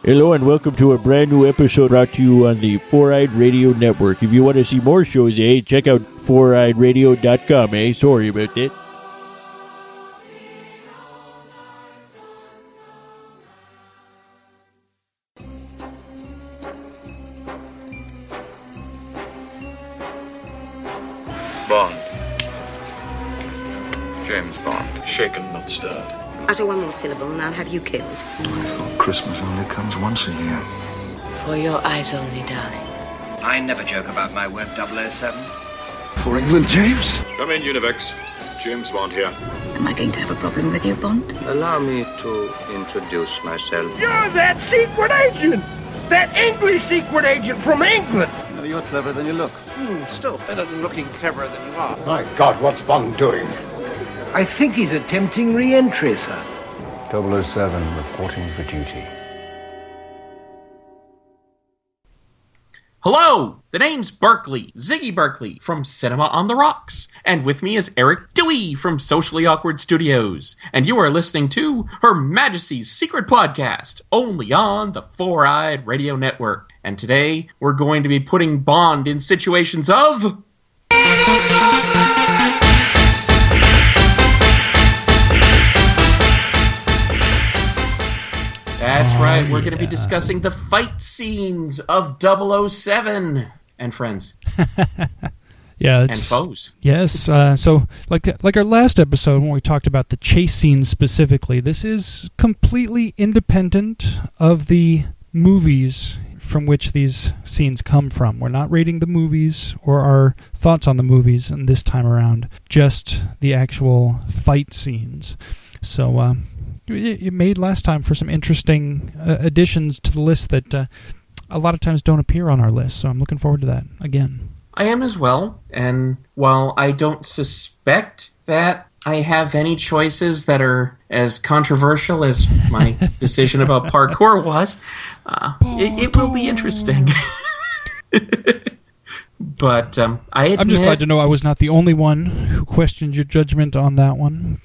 Hello and welcome to a brand new episode brought to you on the Four-Eyed Radio Network. If you want to see more shows, check out foureyedradio.com, Sorry about that. Bond. James Bond. Shaken, not stirred. Utter one more syllable and I'll have you killed. I thought Christmas only comes once a year. For your eyes only, darling. I never joke about my word 007. For England, James? Come in, Univex. James Bond here. Am I going to have a problem with you, Bond? Allow me to introduce myself. You're that secret agent! That English secret agent from England! No, you're cleverer than you look. Still better than looking cleverer than you are. My God, what's Bond doing? I think he's attempting re-entry, sir. 007 reporting for duty. Hello! The name's Berkeley, Ziggy Berkeley from Cinema on the Rocks. And with me is Eric Dewey from Socially Awkward Studios. And you are listening to Her Majesty's Secret Podcast, only on the Four-Eyed Radio Network. And today, we're going to be putting Bond in situations of... That's right, we're going to be discussing the fight scenes of 007 and friends. And foes. Yes, so like our last episode when we talked about the chase scenes specifically, this is completely independent of the movies from which these scenes come from. We're not rating the movies or our thoughts on the movies in this time around, just the actual fight scenes. So, it made last time for some interesting additions to the list that a lot of times don't appear on our list, so I'm looking forward to that again. I am as well, and while I don't suspect that I have any choices that are as controversial as my decision about parkour was, it will be interesting. But I admit... I'm just glad to know I was not the only one who questioned your judgment on that one.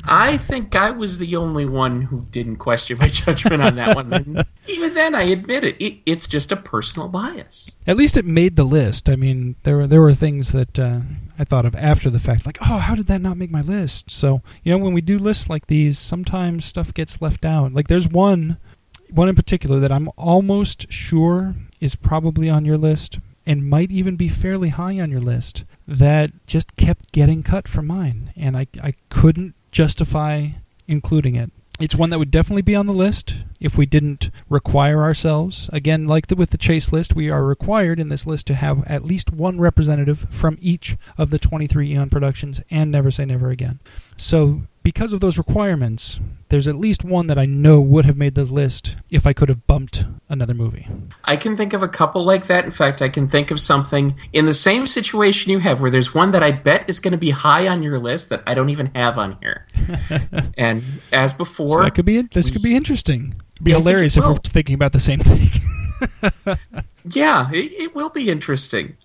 I think I was the only one who didn't question my judgment on that one. And even then, I admit it. It's just a personal bias. At least it made the list. I mean, there were things that I thought of after the fact, like, oh, how did that not make my list? So, when we do lists like these, sometimes stuff gets left out. Like, there's one in particular that I'm almost sure is probably on your list, and might even be fairly high on your list, that just kept getting cut from mine, and I couldn't justify including it. It's one that would definitely be on the list if we didn't require ourselves. Again, like with the chase list, we are required in this list to have at least one representative from each of the 23 Eon productions and Never Say Never Again. So, because of those requirements, there's at least one that I know would have made the list if I could have bumped another movie. I can think of a couple like that. In fact, I can think of something in the same situation you have, where there's one that I bet is going to be high on your list that I don't even have on here. And as before... So this could be interesting. It'd be hilarious if we're thinking about the same thing. Yeah, it will be interesting.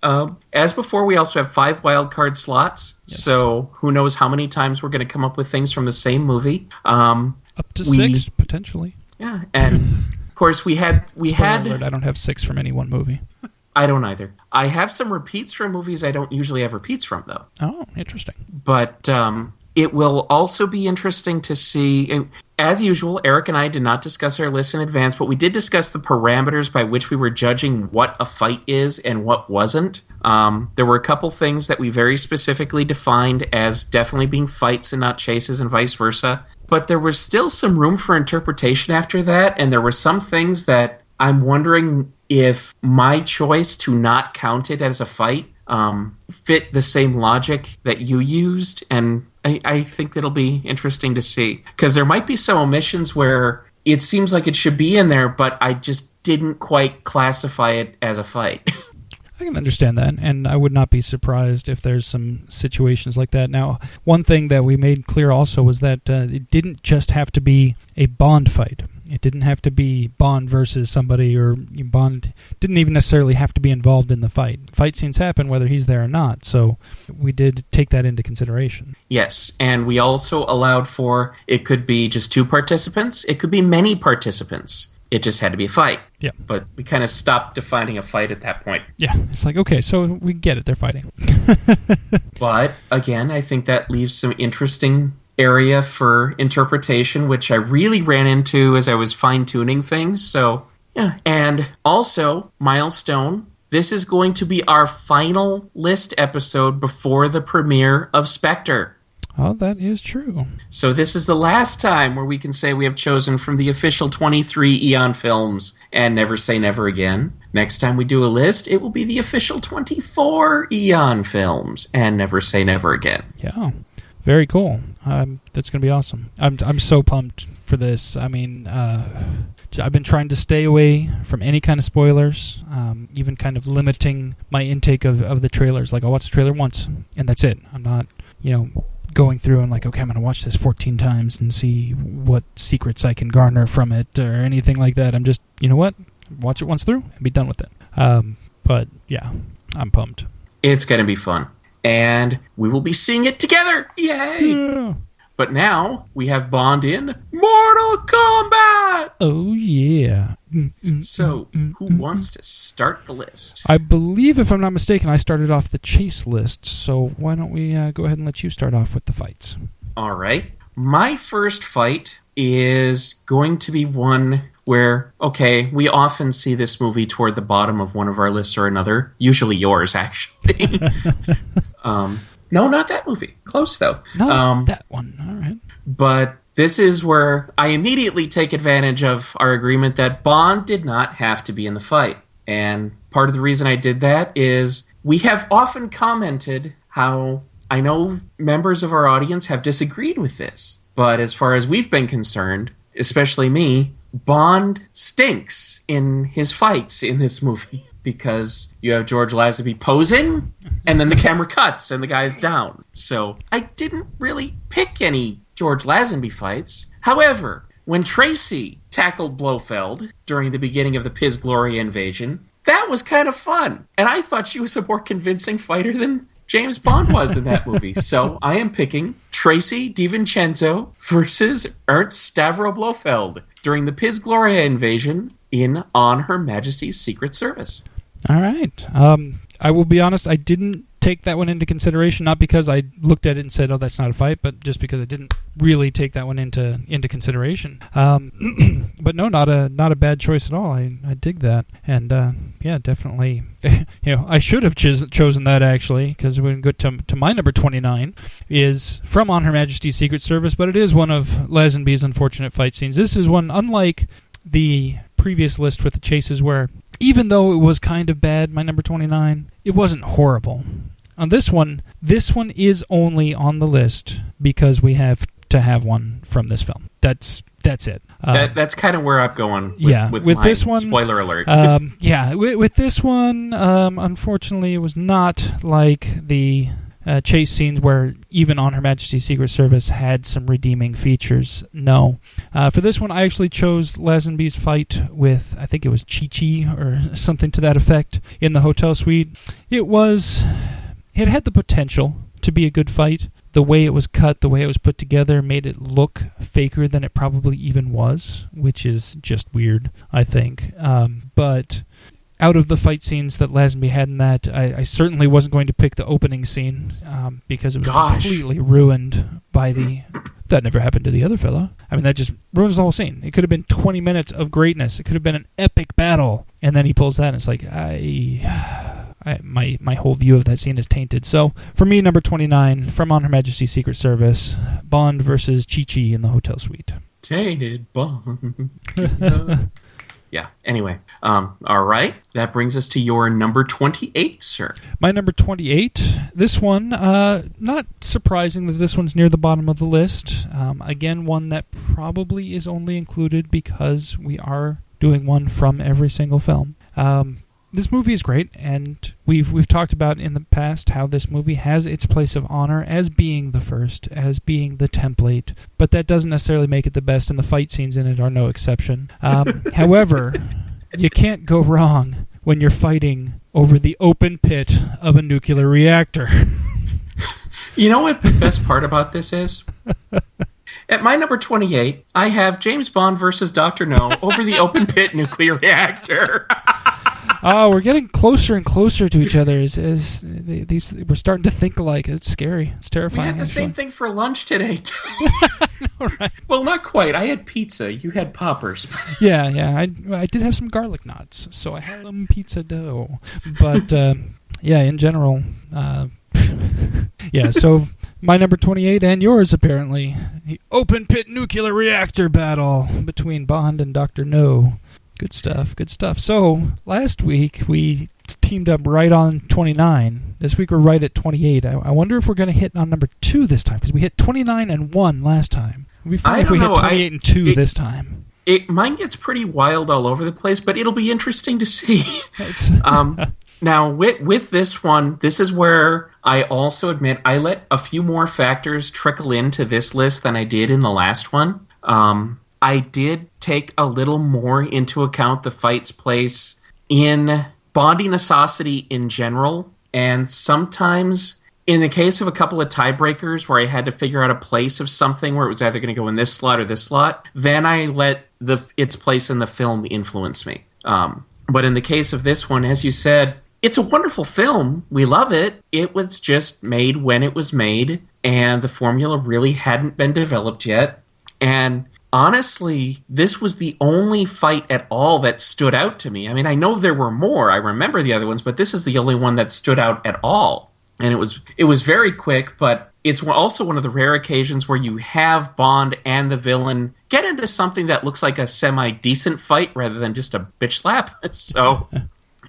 As before, we also have 5 wildcard slots, yes. So who knows how many times we're going to come up with things from the same movie. Up to 6, potentially. Yeah, and of course we had... Alert, I don't have 6 from any one movie. I don't either. I have some repeats from movies I don't usually have repeats from, though. Oh, interesting. But it will also be interesting to see... As usual, Eric and I did not discuss our list in advance, but we did discuss the parameters by which we were judging what a fight is and what wasn't. There were a couple things that we very specifically defined as definitely being fights and not chases and vice versa. But there was still some room for interpretation after that, and there were some things that I'm wondering if my choice to not count it as a fight fit the same logic that you used, and I think it'll be interesting to see. Because there might be some omissions where it seems like it should be in there, but I just didn't quite classify it as a fight. I can understand that, and I would not be surprised if there's some situations like that. Now, one thing that we made clear also was that it didn't just have to be a Bond fight. It didn't have to be Bond versus somebody, or Bond didn't even necessarily have to be involved in the fight. Fight scenes happen whether he's there or not, so we did take that into consideration. Yes, and we also allowed for, it could be just 2 participants, it could be many participants. It just had to be a fight. Yeah. But we kind of stopped defining a fight at that point. Yeah, it's like, okay, so we get it, they're fighting. But, again, I think that leaves some interesting area for interpretation, which I really ran into as I was fine-tuning things. So, yeah. And also, milestone, this is going to be our final list episode before the premiere of Spectre. Oh, that is true. So this is the last time where we can say we have chosen from the official 23 Eon films and Never Say Never Again. Next time we do a list, it will be the official 24 Eon films and Never Say Never Again. Yeah, very cool. That's going to be awesome. I'm so pumped for this. I mean, I've been trying to stay away from any kind of spoilers, even kind of limiting my intake of the trailers. Like, I'll watch the trailer once, and that's it. I'm not, going through and like, okay, I'm going to watch this 14 times and see what secrets I can garner from it or anything like that. I'm just, you know what? Watch it once through and be done with it. But yeah, I'm pumped. It's going to be fun. And we will be seeing it together. Yay! Yeah. But now we have Bond in Mortal Kombat! Oh, yeah. So, who wants to start the list? I believe, if I'm not mistaken, I started off the chase list, so why don't we go ahead and let you start off with the fights? All right. My first fight is going to be one where, okay, we often see this movie toward the bottom of one of our lists or another, usually yours, actually. No, not that movie. Close, though. No, that one. All right. But this is where I immediately take advantage of our agreement that Bond did not have to be in the fight. And part of the reason I did that is we have often commented how I know members of our audience have disagreed with this. But as far as we've been concerned, especially me, Bond stinks in his fights in this movie. Because you have George Lazenby posing, and then the camera cuts, and the guy's down. So I didn't really pick any George Lazenby fights. However, when Tracy tackled Blofeld during the beginning of the Piz Gloria invasion, that was kind of fun. And I thought she was a more convincing fighter than James Bond was in that movie. So I am picking Tracy DiVincenzo versus Ernst Stavro Blofeld during the Piz Gloria invasion on Her Majesty's Secret Service. All right. I will be honest, I didn't take that one into consideration, not because I looked at it and said, oh, that's not a fight, but just because I didn't really take that one into consideration. But no, not a bad choice at all. I dig that. And yeah, definitely, I should have chosen that, actually, because we're going to go to my number 29 is from On Her Majesty's Secret Service, but it is one of Lazenby's unfortunate fight scenes. This is one, unlike the previous list with the chases, where even though it was kind of bad, my number 29, it wasn't horrible. On this one is only on the list because we have to have one from this film. That's it. That's kind of where I'm going with mine. This one. Spoiler alert. With this one, unfortunately, it was not like the chase scenes where even On Her Majesty's Secret Service had some redeeming features. No. For this one, I actually chose Lazenby's fight with, I think it was Chi-Chi or something to that effect, in the hotel suite. It had the potential to be a good fight. The way it was cut, the way it was put together, made it look faker than it probably even was, which is just weird, I think. But out of the fight scenes that Lazenby had in that, I certainly wasn't going to pick the opening scene because it was completely ruined by the... That never happened to the other fellow. I mean, that just ruins the whole scene. It could have been 20 minutes of greatness. It could have been an epic battle. And then he pulls that, and it's like, my whole view of that scene is tainted. So, for me, number 29, from On Her Majesty's Secret Service, Bond versus Chi-Chi in the hotel suite. Tainted Bond. Yeah, anyway. All right. That brings us to your number 28, sir. My number 28, this one, not surprising that this one's near the bottom of the list. Again, one that probably is only included because we are doing one from every single film. This movie is great, and we've talked about in the past how this movie has its place of honor as being the first, as being the template, but that doesn't necessarily make it the best, and the fight scenes in it are no exception. However, you can't go wrong when you're fighting over the open pit of a nuclear reactor. You know what the best part about this is? At my number 28, I have James Bond versus Dr. No over the open pit nuclear reactor. Oh, we're getting closer and closer to each other. We're starting to think alike. It's scary. It's terrifying. We had the same thing for lunch today, too. All right. Well, not quite. I had pizza. You had poppers. Yeah. I did have some garlic knots, so I had some pizza dough. But, in general, so my number 28 and yours, apparently, the open pit nuclear reactor battle between Bond and Dr. No. Good stuff. So, last week we teamed up right on 29. This week we're right at 28. I wonder if we're going to hit on number 2 this time, because we hit 29 and 1 last time. It'd be fun if we hit 28 and 2 this time. Mine gets pretty wild all over the place, but it'll be interesting to see. Now, with this one, this is where I also admit I let a few more factors trickle into this list than I did in the last one. I did take a little more into account the fight's place in bonding necessity in general, and sometimes in the case of a couple of tiebreakers where I had to figure out a place of something where it was either going to go in this slot or this slot, then I let its place in the film influence me. But in the case of this one, as you said, it's a wonderful film. We love it. It was just made when it was made, and the formula really hadn't been developed yet. And honestly, this was the only fight at all that stood out to me. I mean, I know there were more. I remember the other ones, but this is the only one that stood out at all. And it was very quick, but it's also one of the rare occasions where you have Bond and the villain get into something that looks like a semi-decent fight rather than just a bitch slap. So,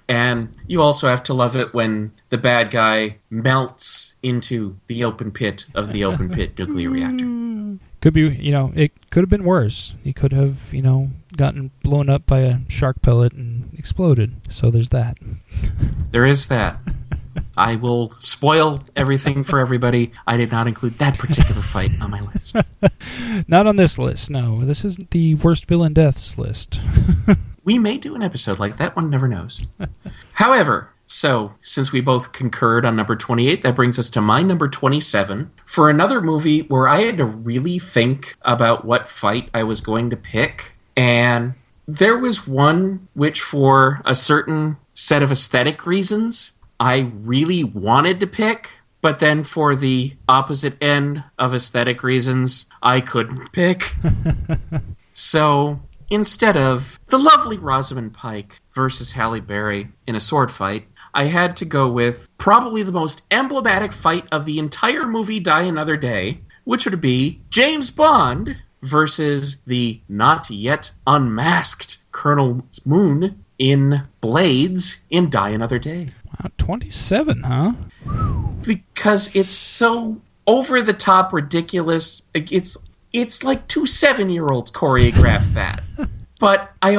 and you also have to love it when the bad guy melts into the open pit of the open pit nuclear reactor. Could be, it could have been worse. He could have, gotten blown up by a shark pellet and exploded. So there's that. There is that. I will spoil everything for everybody. I did not include that particular fight on my list. Not on this list, no. This isn't the worst villain deaths list. We may do an episode like that. One never knows. However, so since we both concurred on number 28, that brings us to my number 27 for another movie where I had to really think about what fight I was going to pick. And there was one which, for a certain set of aesthetic reasons, I really wanted to pick, but then for the opposite end of aesthetic reasons, I couldn't pick. So instead of the lovely Rosamund Pike versus Halle Berry in a sword fight, I had to go with probably the most emblematic fight of the entire movie Die Another Day, which would be James Bond versus the not yet unmasked Colonel Moon in Blades in Die Another Day. Wow, 27, huh? Because it's so over-the-top ridiculous. It's like 2 7-year-olds choreographed that. But I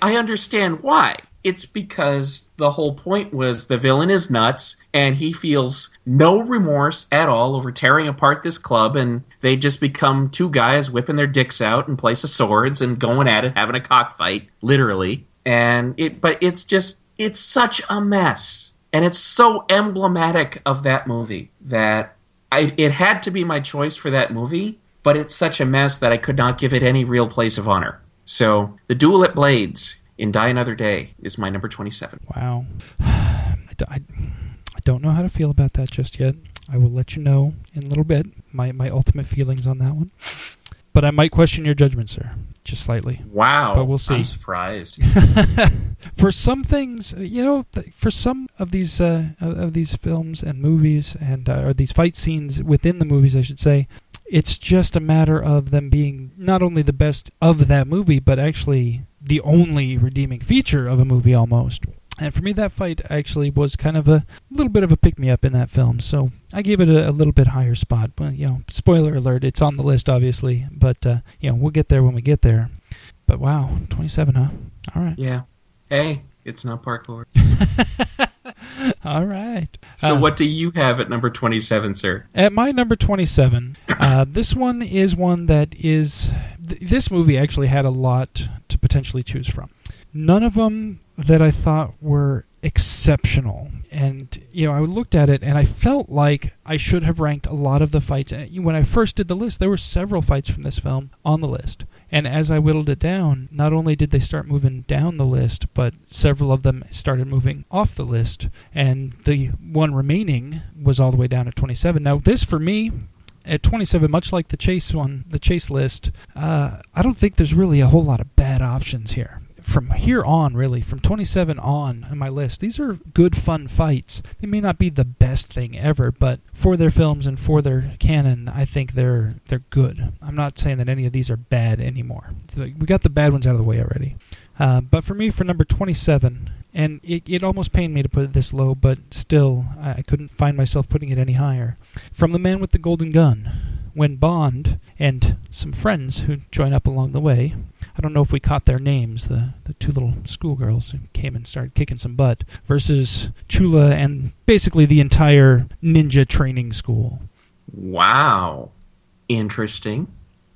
understand why. It's because the whole point was the villain is nuts, and he feels no remorse at all over tearing apart this club, and they just become 2 guys whipping their dicks out in place of swords and going at it, having a cockfight, literally. But it's such a mess. And it's so emblematic of that movie that it had to be my choice for that movie, but it's such a mess that I could not give it any real place of honor. So, The Duel at Blades in Die Another Day is my number 27. Wow. I don't know how to feel about that just yet. I will let you know in a little bit my ultimate feelings on that one. But I might question your judgment, sir. Just slightly. Wow. But we'll see. I'm surprised. For some things, for some of these films and movies, and or these fight scenes within the movies, I should say, it's just a matter of them being not only the best of that movie, but actually the only redeeming feature of a movie almost. And for me, that fight actually was kind of a little bit of a pick-me-up in that film, so I gave it a little bit higher spot. But, spoiler alert, it's on the list, obviously, but, we'll get there when we get there. But, wow, 27, huh? All right. Yeah. Hey, it's not parkour. All right. So what do you have at number 27, sir? At my number 27, this one is one that is... this movie actually had a lot to potentially choose from. None of them that I thought were exceptional. And, I looked at it and I felt like I should have ranked a lot of the fights. When I first did the list, there were several fights from this film on the list. And as I whittled it down, not only did they start moving down the list, but several of them started moving off the list. And the one remaining was all the way down at 27. Now, this for me, at 27, much like the Chase list, I don't think there's really a whole lot of bad options here. From here on, really, from 27 on my list, these are good, fun fights. They may not be the best thing ever, but for their films and for their canon, I think they're good. I'm not saying that any of these are bad anymore. We got the bad ones out of the way already. But for me, for number 27, and it almost pained me to put it this low, but still, I couldn't find myself putting it any higher. From The Man with the Golden Gun, when Bond and some friends who join up along the way, I don't know if we caught their names, the two little schoolgirls who came and started kicking some butt, versus Chula and basically the entire ninja training school. Wow. Interesting.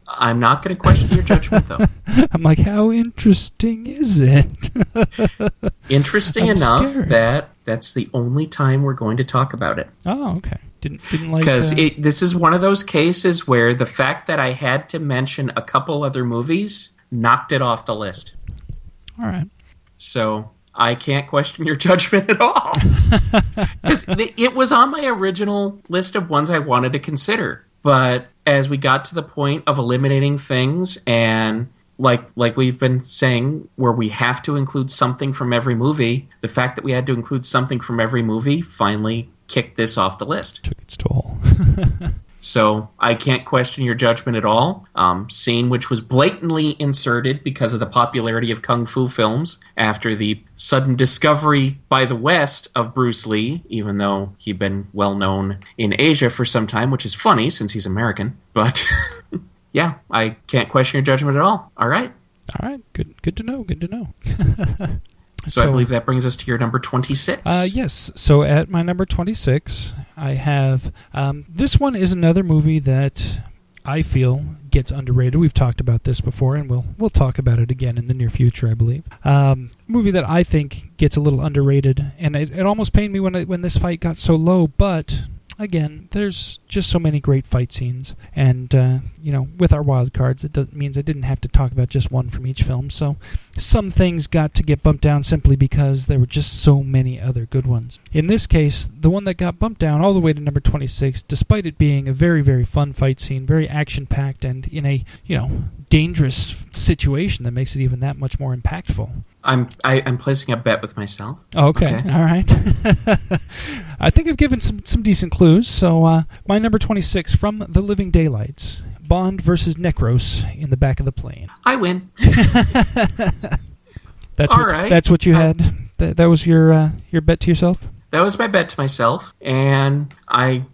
I'm not going to question your judgment, though. I'm like, how interesting is it? Interesting enough that that's the only time we're going to talk about it. Oh, okay. Didn't like, because this is one of those cases where the fact that I had to mention a couple other movies knocked it off the list. All right. So I can't question your judgment at all. Because it was on my original list of ones I wanted to consider. But as we got to the point of eliminating things, and like we've been saying, where we have to include something from every movie, the fact that we had to include something from every movie finally kicked this off the list. Took its toll. So I can't question your judgment at all. Scene which was blatantly inserted because of the popularity of kung fu films after the sudden discovery by the West of Bruce Lee, even though he'd been well known in Asia for some time, which is funny since he's American. But yeah, I can't question your judgment at all. All right. All right. Good to know. Good to know. So I believe that brings us to your number 26. Yes. So at my number 26, I have... this one is another movie that I feel gets underrated. We've talked about this before, and we'll talk about it again in the near future, I believe. Movie that I think gets a little underrated, and it almost pained me when this fight got so low, but... Again, there's just so many great fight scenes, and with our wild cards, it means I didn't have to talk about just one from each film. So some things got to get bumped down simply because there were just so many other good ones. In this case, the one that got bumped down all the way to number 26, despite it being a very, very fun fight scene, very action-packed, and in a dangerous situation that makes it even that much more impactful. I'm placing a bet with myself. Oh, okay. All right. I think I've given some decent clues. So my number 26 from The Living Daylights, Bond versus Necros in the back of the plane. I win. That's what you had. That was your bet to yourself? That was my bet to myself, and I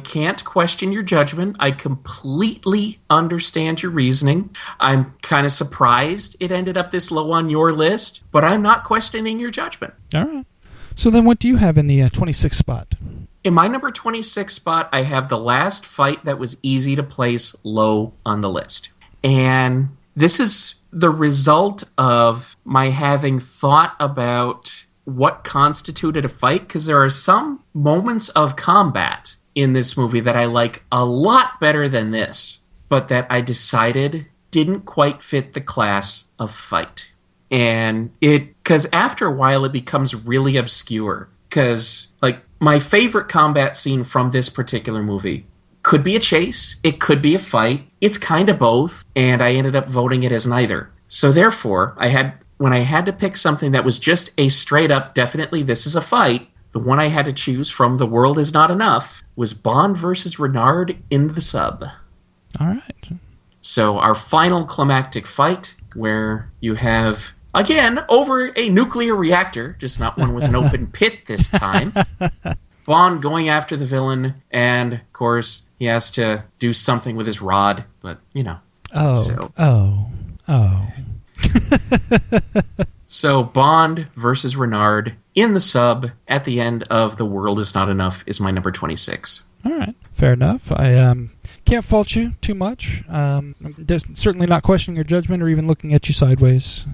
can't question your judgment. I completely understand your reasoning. I'm kind of surprised it ended up this low on your list, but I'm not questioning your judgment. All right. So then what do you have in the 26th spot? In my number 26 spot, I have the last fight that was easy to place low on the list. And this is the result of my having thought about what constituted a fight, because there are some moments of combat in this movie that I like a lot better than this, but that I decided didn't quite fit the class of fight. And because after a while it becomes really obscure, because my favorite combat scene from this particular movie could be a chase, it could be a fight, it's kind of both, and I ended up voting it as neither. So therefore, when I had to pick something that was just a straight up, definitely this is a fight, the one I had to choose from The World Is Not Enough was Bond versus Renard in the Sub. All right. So our final climactic fight, where you have, again, over a nuclear reactor, just not one with an open pit this time, Bond going after the villain, and, of course, he has to do something with his rod, but, Oh. So Bond versus Renard in the Sub at the end of The World Is Not Enough is my number 26. All right. Fair enough. I can't fault you too much. I'm certainly not questioning your judgment or even looking at you sideways.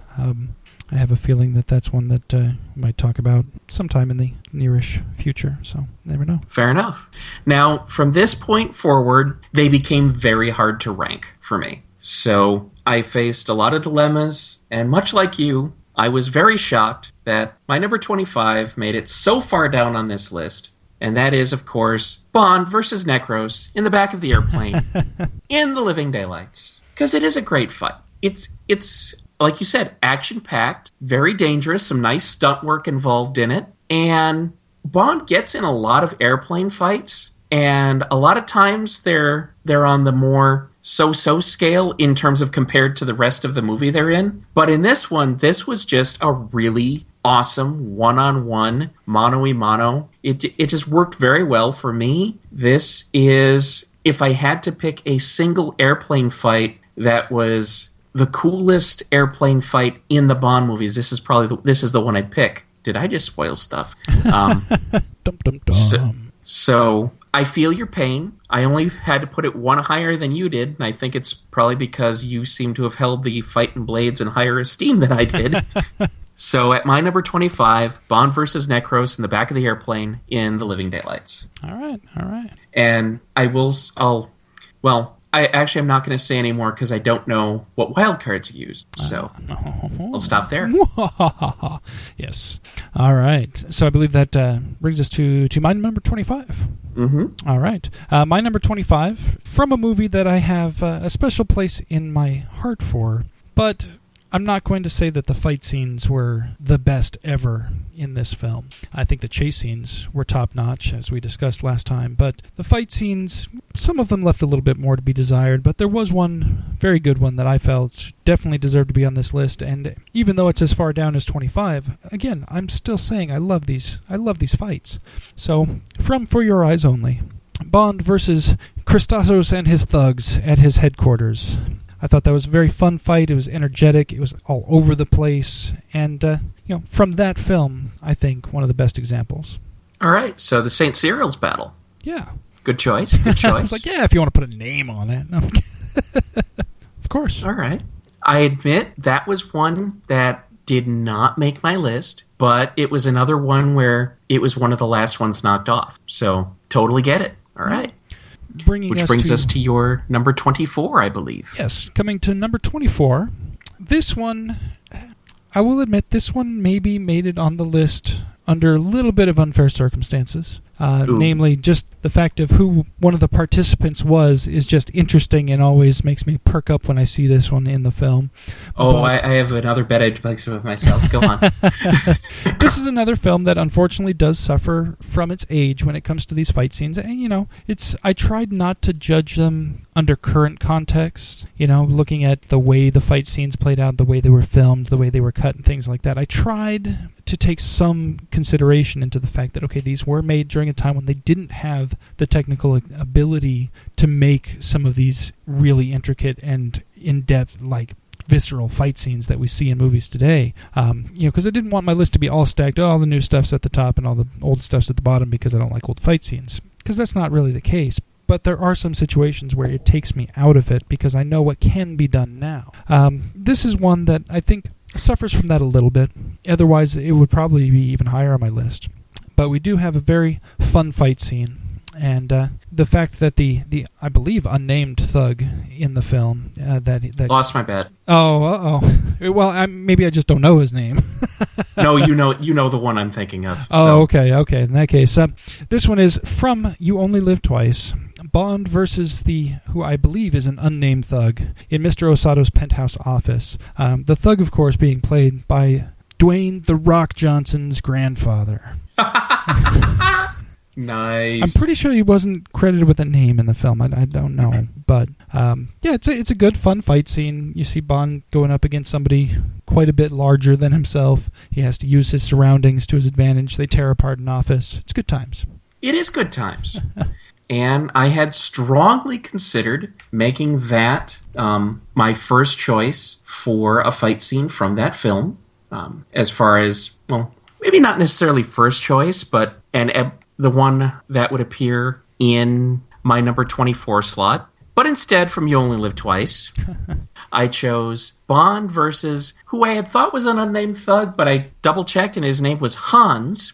I have a feeling that that's one that we might talk about sometime in the nearish future, so never know. Fair enough. Now, from this point forward, they became very hard to rank for me. So I faced a lot of dilemmas, and much like you, I was very shocked that my number 25 made it so far down on this list. And that is, of course, Bond versus Necros in the back of the airplane in the living daylights. Because it is a great fight. It's like you said, action-packed, very dangerous, some nice stunt work involved in it. And Bond gets in a lot of airplane fights. And a lot of times they're on the more so-so scale in terms of compared to the rest of the movie they're in. But in this one, this was just a really awesome one-on-one, mano-y-mano. It just worked very well for me. This is, if I had to pick a single airplane fight that was the coolest airplane fight in the Bond movies, this is the one I'd pick. Did I just spoil stuff? Dum, dum, dum. So I feel your pain. I only had to put it one higher than you did, and I think it's probably because you seem to have held the Fight and Blades in higher esteem than I did. So at my number 25, Bond versus Necros in the back of the airplane in the living daylights. All right. And I'm not going to say any more because I don't know what wild cards you used. So I'll stop there. Yes. All right. So I believe that brings us to my number 25. Mm-hmm. All right. My number 25, from a movie that I have a special place in my heart for, but I'm not going to say that the fight scenes were the best ever in this film. I think the chase scenes were top-notch, as we discussed last time, but the fight scenes, some of them left a little bit more to be desired, but there was one very good one that I felt definitely deserved to be on this list, and even though it's as far down as 25, again, I'm still saying I love these fights. So, from For Your Eyes Only, Bond versus Christosos and his thugs at his headquarters. I thought that was a very fun fight. It was energetic. It was all over the place. And, from that film, I think one of the best examples. All right. So the St. Cyril's battle. Yeah. Good choice. Good choice. I was like, yeah, if you want to put a name on it. No. Of course. All right. I admit that was one that did not make my list, but it was another one where it was one of the last ones knocked off. So totally get it. All right. Which brings us to your number 24, I believe. Yes, coming to number 24. This one, I will admit, this one maybe made it on the list under a little bit of unfair circumstances. Namely, just the fact of who one of the participants was is just interesting and always makes me perk up when I see this one in the film. I have another bet I'd place with myself. Go on. This is another film that unfortunately does suffer from its age when it comes to these fight scenes. And, I tried not to judge them under current context, looking at the way the fight scenes played out, the way they were filmed, the way they were cut and things like that. I tried to take some consideration into the fact that, okay, these were made during a time when they didn't have the technical ability to make some of these really intricate and in-depth, visceral fight scenes that we see in movies today. Because I didn't want my list to be all stacked, all the new stuff's at the top and all the old stuff's at the bottom because I don't like old fight scenes. Because that's not really the case. But there are some situations where it takes me out of it because I know what can be done now. This is one that I think suffers from that a little bit. Otherwise, it would probably be even higher on my list. But we do have a very fun fight scene. And the fact that the I believe unnamed thug in the film that lost my bet. Well, maybe I just don't know his name. No, you know the one I'm thinking of. Oh, so. Okay. In that case, this one is from You Only Live Twice. Bond versus who I believe is an unnamed thug in Mr. Osato's penthouse office. The thug, of course, being played by Dwayne "The Rock" Johnson's grandfather. Nice. I'm pretty sure he wasn't credited with a name in the film. I don't know, but it's a good, fun fight scene. You see Bond going up against somebody quite a bit larger than himself. He has to use his surroundings to his advantage. They tear apart an office. It's good times. It is good times. And I had strongly considered making that my first choice for a fight scene from that film. As far as, well, maybe not necessarily first choice, but the one that would appear in my number 24 slot. But instead, from You Only Live Twice, I chose Bond versus who I had thought was an unnamed thug, but I double-checked and his name was Hans,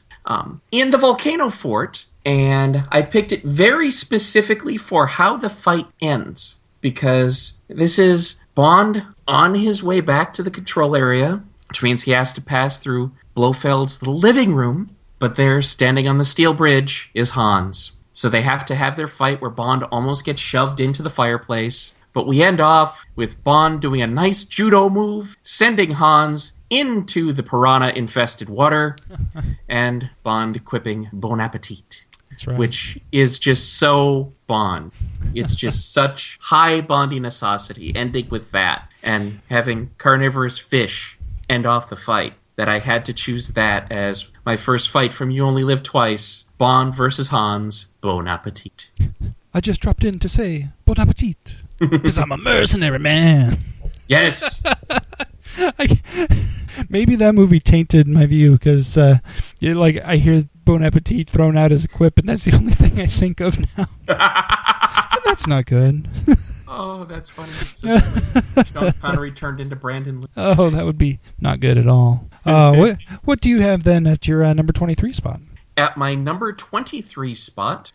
in the Volcano Fort, and I picked it very specifically for how the fight ends, because this is Bond on his way back to the control area, which means he has to pass through Blofeld's living room, but there, standing on the steel bridge, is Hans. So they have to have their fight where Bond almost gets shoved into the fireplace, but we end off with Bond doing a nice judo move, sending Hans into the piranha-infested water, and Bond quipping bon appetit. That's right. Which is just so Bond. It's just such high Bondinessosity, ending with that, and having carnivorous fish end off the fight, that I had to choose that as my first fight from You Only Live Twice, Bond versus Hans, bon appetit. I just dropped in to say bon appetit, because I'm a mercenary man. Yes! Maybe that movie tainted my view, because I hear bon appetit thrown out as a quip, and that's the only thing I think of now. And that's not good. Oh, that's funny. So Sean Connery turned into Brandon Lee. Oh, that would be not good at all. What do you have then at your number 23 spot? At my number 23 spot,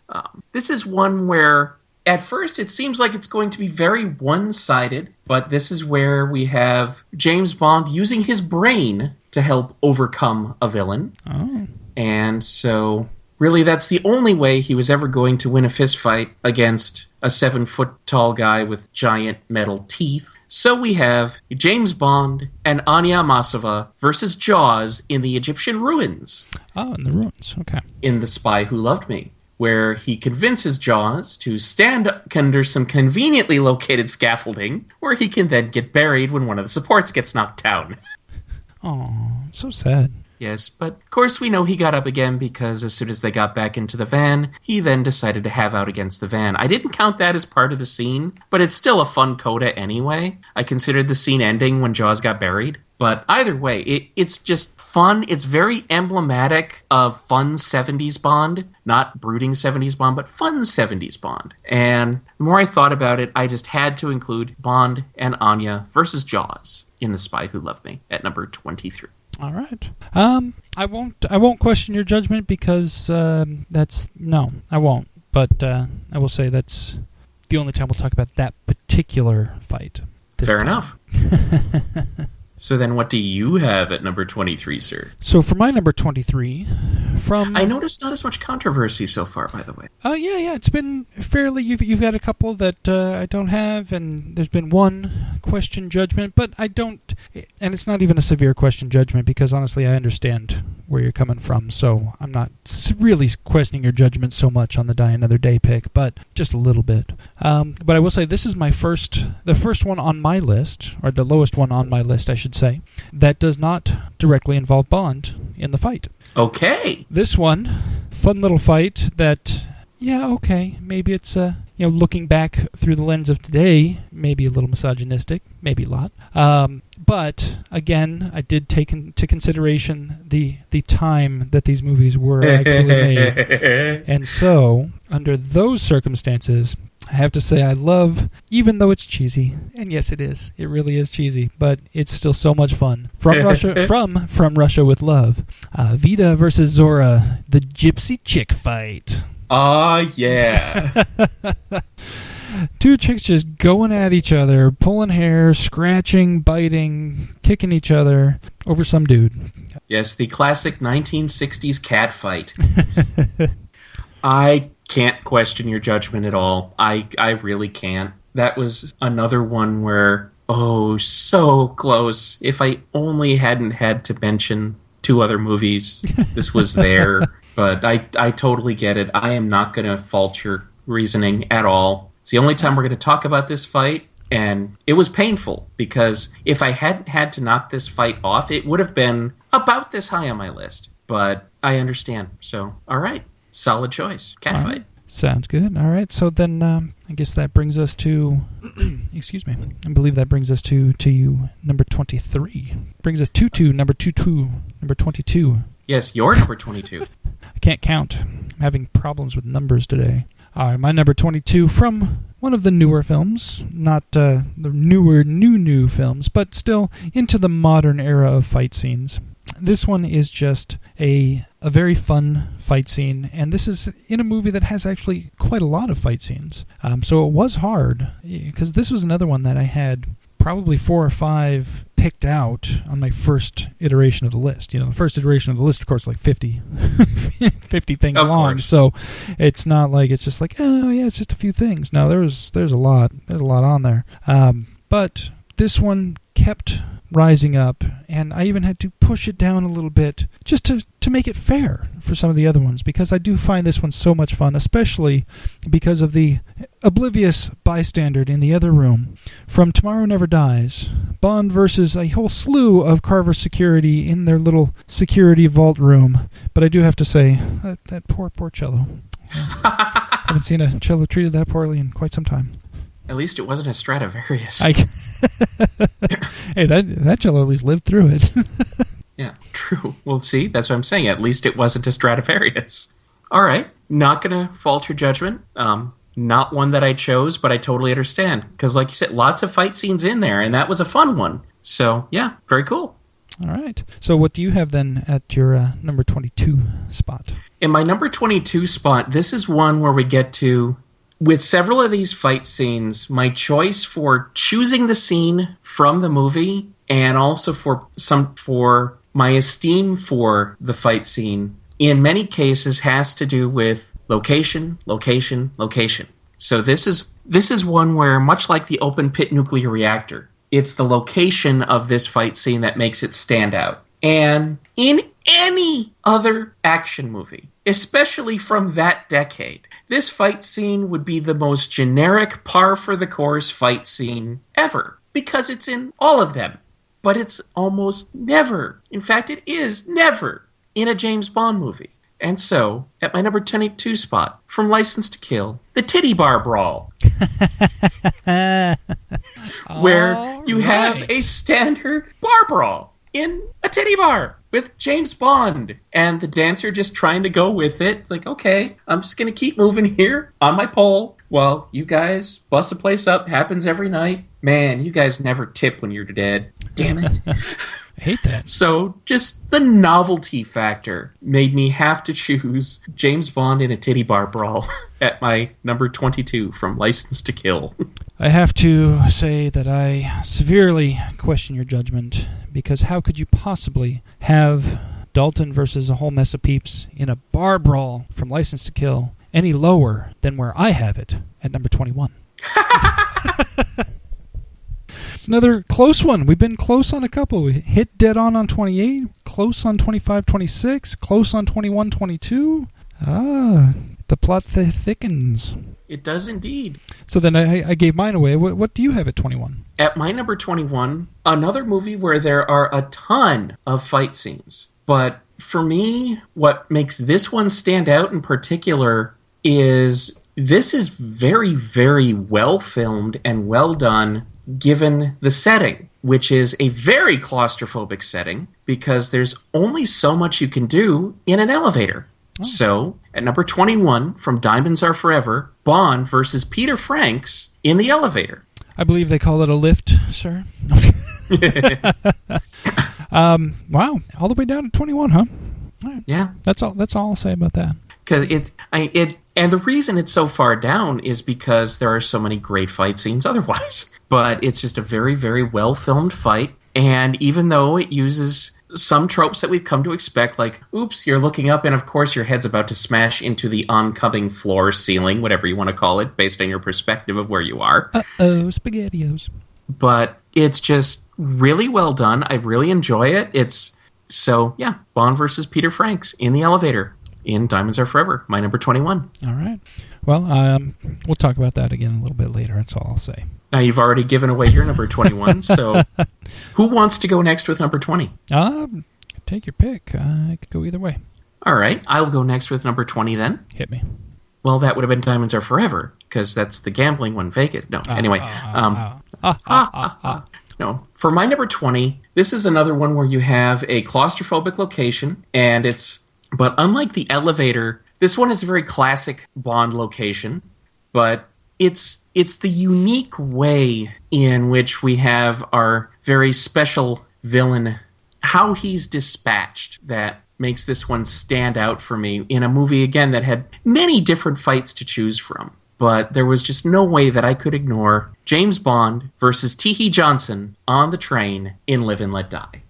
this is one where at first it seems like it's going to be very one-sided, but this is where we have James Bond using his brain to help overcome a villain. Oh. And so really that's the only way he was ever going to win a fist fight against a 7-foot-tall guy with giant metal teeth. So we have James Bond and Anya Amasova versus Jaws in the Egyptian ruins. Oh, in the ruins. Okay. In The Spy Who Loved Me, where he convinces Jaws to stand under some conveniently located scaffolding, where he can then get buried when one of the supports gets knocked down. Oh, so sad. Yes, but of course we know he got up again because as soon as they got back into the van, he then decided to have out against the van. I didn't count that as part of the scene, but it's still a fun coda anyway. I considered the scene ending when Jaws got buried. But either way, it's just fun. It's very emblematic of fun 70s Bond. Not brooding 70s Bond, but fun 70s Bond. And the more I thought about it, I just had to include Bond and Anya versus Jaws in The Spy Who Loved Me at number 23. All right. I won't question your judgment because I won't. But I will say that's the only time we'll talk about that particular fight. Fair enough. So then what do you have at number 23, sir? So for my number 23, I noticed not as much controversy so far, by the way. Yeah, it's been fairly... You've got a couple that I don't have, and there's been one question judgment, but I don't... And it's not even a severe question judgment, because honestly I understand where you're coming from, so I'm not really questioning your judgment so much on the Die Another Day pick, but just a little bit. But I will say this is the first one on my list, or the lowest one on my list, I should say, that does not directly involve Bond in the fight. Okay. This one, fun little fight that, maybe it's looking back through the lens of today, maybe a little misogynistic, maybe a lot. But again, I did take into consideration the time that these movies were actually made. And so, under those circumstances, I have to say I love, even though it's cheesy, and yes it is, it really is cheesy, but it's still so much fun. From Russia with Love, Vida versus Zora, the Gypsy Chick fight. Yeah. Two chicks just going at each other, pulling hair, scratching, biting, kicking each other over some dude. Yes, the classic 1960s cat fight. I can't question your judgment at all. I really can't. That was another one where, so close. If I only hadn't had to mention two other movies, this was there. But I totally get it. I am not going to fault your reasoning at all. It's the only time we're going to talk about this fight, and it was painful, because if I hadn't had to knock this fight off, it would have been about this high on my list. But I understand. So, all right. Solid choice. Cat fight. Sounds good. All right. So then I guess that brings us to... excuse me. I believe that brings us to you, number 23. Brings us to number 22. Yes, your number 22. I can't count. I'm having problems with numbers today. All right, my number 22 from one of the newer films, not the newer new films, but still into the modern era of fight scenes. This one is just a very fun fight scene, and this is in a movie that has actually quite a lot of fight scenes. So it was hard, because this was another one that I had probably 4 or 5 picked out on my first iteration of the list. The first iteration of the list, of course, like 50 things of long. Course. So it's not like it's just like, oh yeah, it's just a few things. No, there's a lot on there. But this one kept rising up, and I even had to push it down a little bit just to make it fair for some of the other ones, because I do find this one so much fun, especially because of the oblivious bystander in the other room from Tomorrow Never Dies. Bond versus a whole slew of Carver security in their little security vault room. But I do have to say, that poor cello. I haven't seen a cello treated that poorly in quite some time. At least it wasn't a Stradivarius. Hey, that cello at least lived through it. Yeah, true. Well, see, that's what I'm saying. At least it wasn't a Stradivarius. All right, not going to fault your judgment. Not one that I chose, but I totally understand. Because like you said, lots of fight scenes in there, and that was a fun one. So, yeah, very cool. All right. So what do you have then at your number 22 spot? In my number 22 spot, this is one where we get to... With several of these fight scenes, my choice for choosing the scene from the movie and also for my esteem for the fight scene, in many cases has to do with location. So this is one where, much like the open pit nuclear reactor, it's the location of this fight scene that makes it stand out. And in any other action movie, especially from that decade, this fight scene would be the most generic, par-for-the-course fight scene ever, because it's in all of them. But it's almost never, in fact, it is never, in a James Bond movie. And so, at my number 22 spot, from License to Kill, the Titty Bar Brawl. Where you have a standard bar brawl in a titty bar with James Bond, and the dancer just trying to go with it. It's like, okay, I'm just going to keep moving here on my pole while you guys bust the place up. Happens every night. Man, you guys never tip when you're dead. Damn it. I hate that. So just the novelty factor made me have to choose James Bond in a titty bar brawl at my number 22 from License to Kill. I have to say that I severely question your judgment, because how could you possibly have Dalton versus a whole mess of peeps in a bar brawl from License to Kill any lower than where I have it at number 21? It's another close one. We've been close on a couple. We hit dead on 28, close on 25, 26, close on 21, 22. The plot thickens. It does indeed. So then I gave mine away. What do you have at 21? At my number 21, another movie where there are a ton of fight scenes. But for me, what makes this one stand out in particular is this is very, very well filmed and well done given the setting, which is a very claustrophobic setting because there's only so much you can do in an elevator. Oh. So, at number 21 from Diamonds Are Forever, Bond versus Peter Franks in the elevator. I believe they call it a lift, sir. Wow, all the way down to 21, huh? All right. Yeah. That's all I'll say about that. Because and the reason it's so far down is because there are so many great fight scenes otherwise. But it's just a very, very well-filmed fight. And even though it uses some tropes that we've come to expect, like, oops, you're looking up and of course your head's about to smash into the oncoming floor, ceiling, whatever you want to call it, based on your perspective of where you are. Uh-oh, SpaghettiOs. But it's just really well done. I really enjoy it. So, yeah, Bond versus Peter Franks in the elevator in Diamonds Are Forever, my number 21. All right. Well, we'll talk about that again a little bit later. That's all I'll say. Now, you've already given away your number 21, so who wants to go next with number 20? Take your pick. I could go either way. All right. I'll go next with number 20 then. Hit me. Well, that would have been Diamonds Are Forever, because that's the gambling one, Vegas. No, anyway. No. For my number 20, this is another one where you have a claustrophobic location, and but unlike the elevator This one is a very classic Bond location, but it's the unique way in which we have our very special villain, how he's dispatched, that makes this one stand out for me in a movie, again, that had many different fights to choose from. But there was just no way that I could ignore James Bond versus T.H. Johnson on the train in Live and Let Die.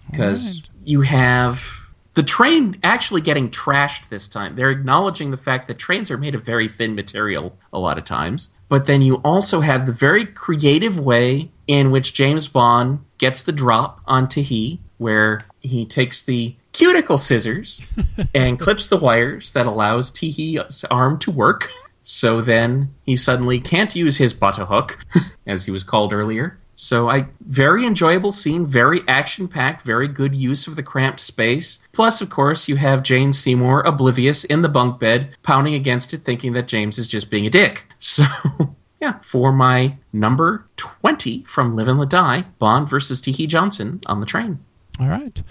Because you have the train actually getting trashed this time. They're acknowledging the fact that trains are made of very thin material a lot of times. But then you also have the very creative way in which James Bond gets the drop on T.H., where he takes the cuticle scissors and clips the wires that allows T.H.'s arm to work. So then he suddenly can't use his butterhook, as he was called earlier. So very enjoyable scene, very action-packed, very good use of the cramped space. Plus, of course, you have Jane Seymour oblivious in the bunk bed, pounding against it, thinking that James is just being a dick. So, yeah, for my number 20 from Live and Let Die, Bond versus T.H. Johnson on the train. All right.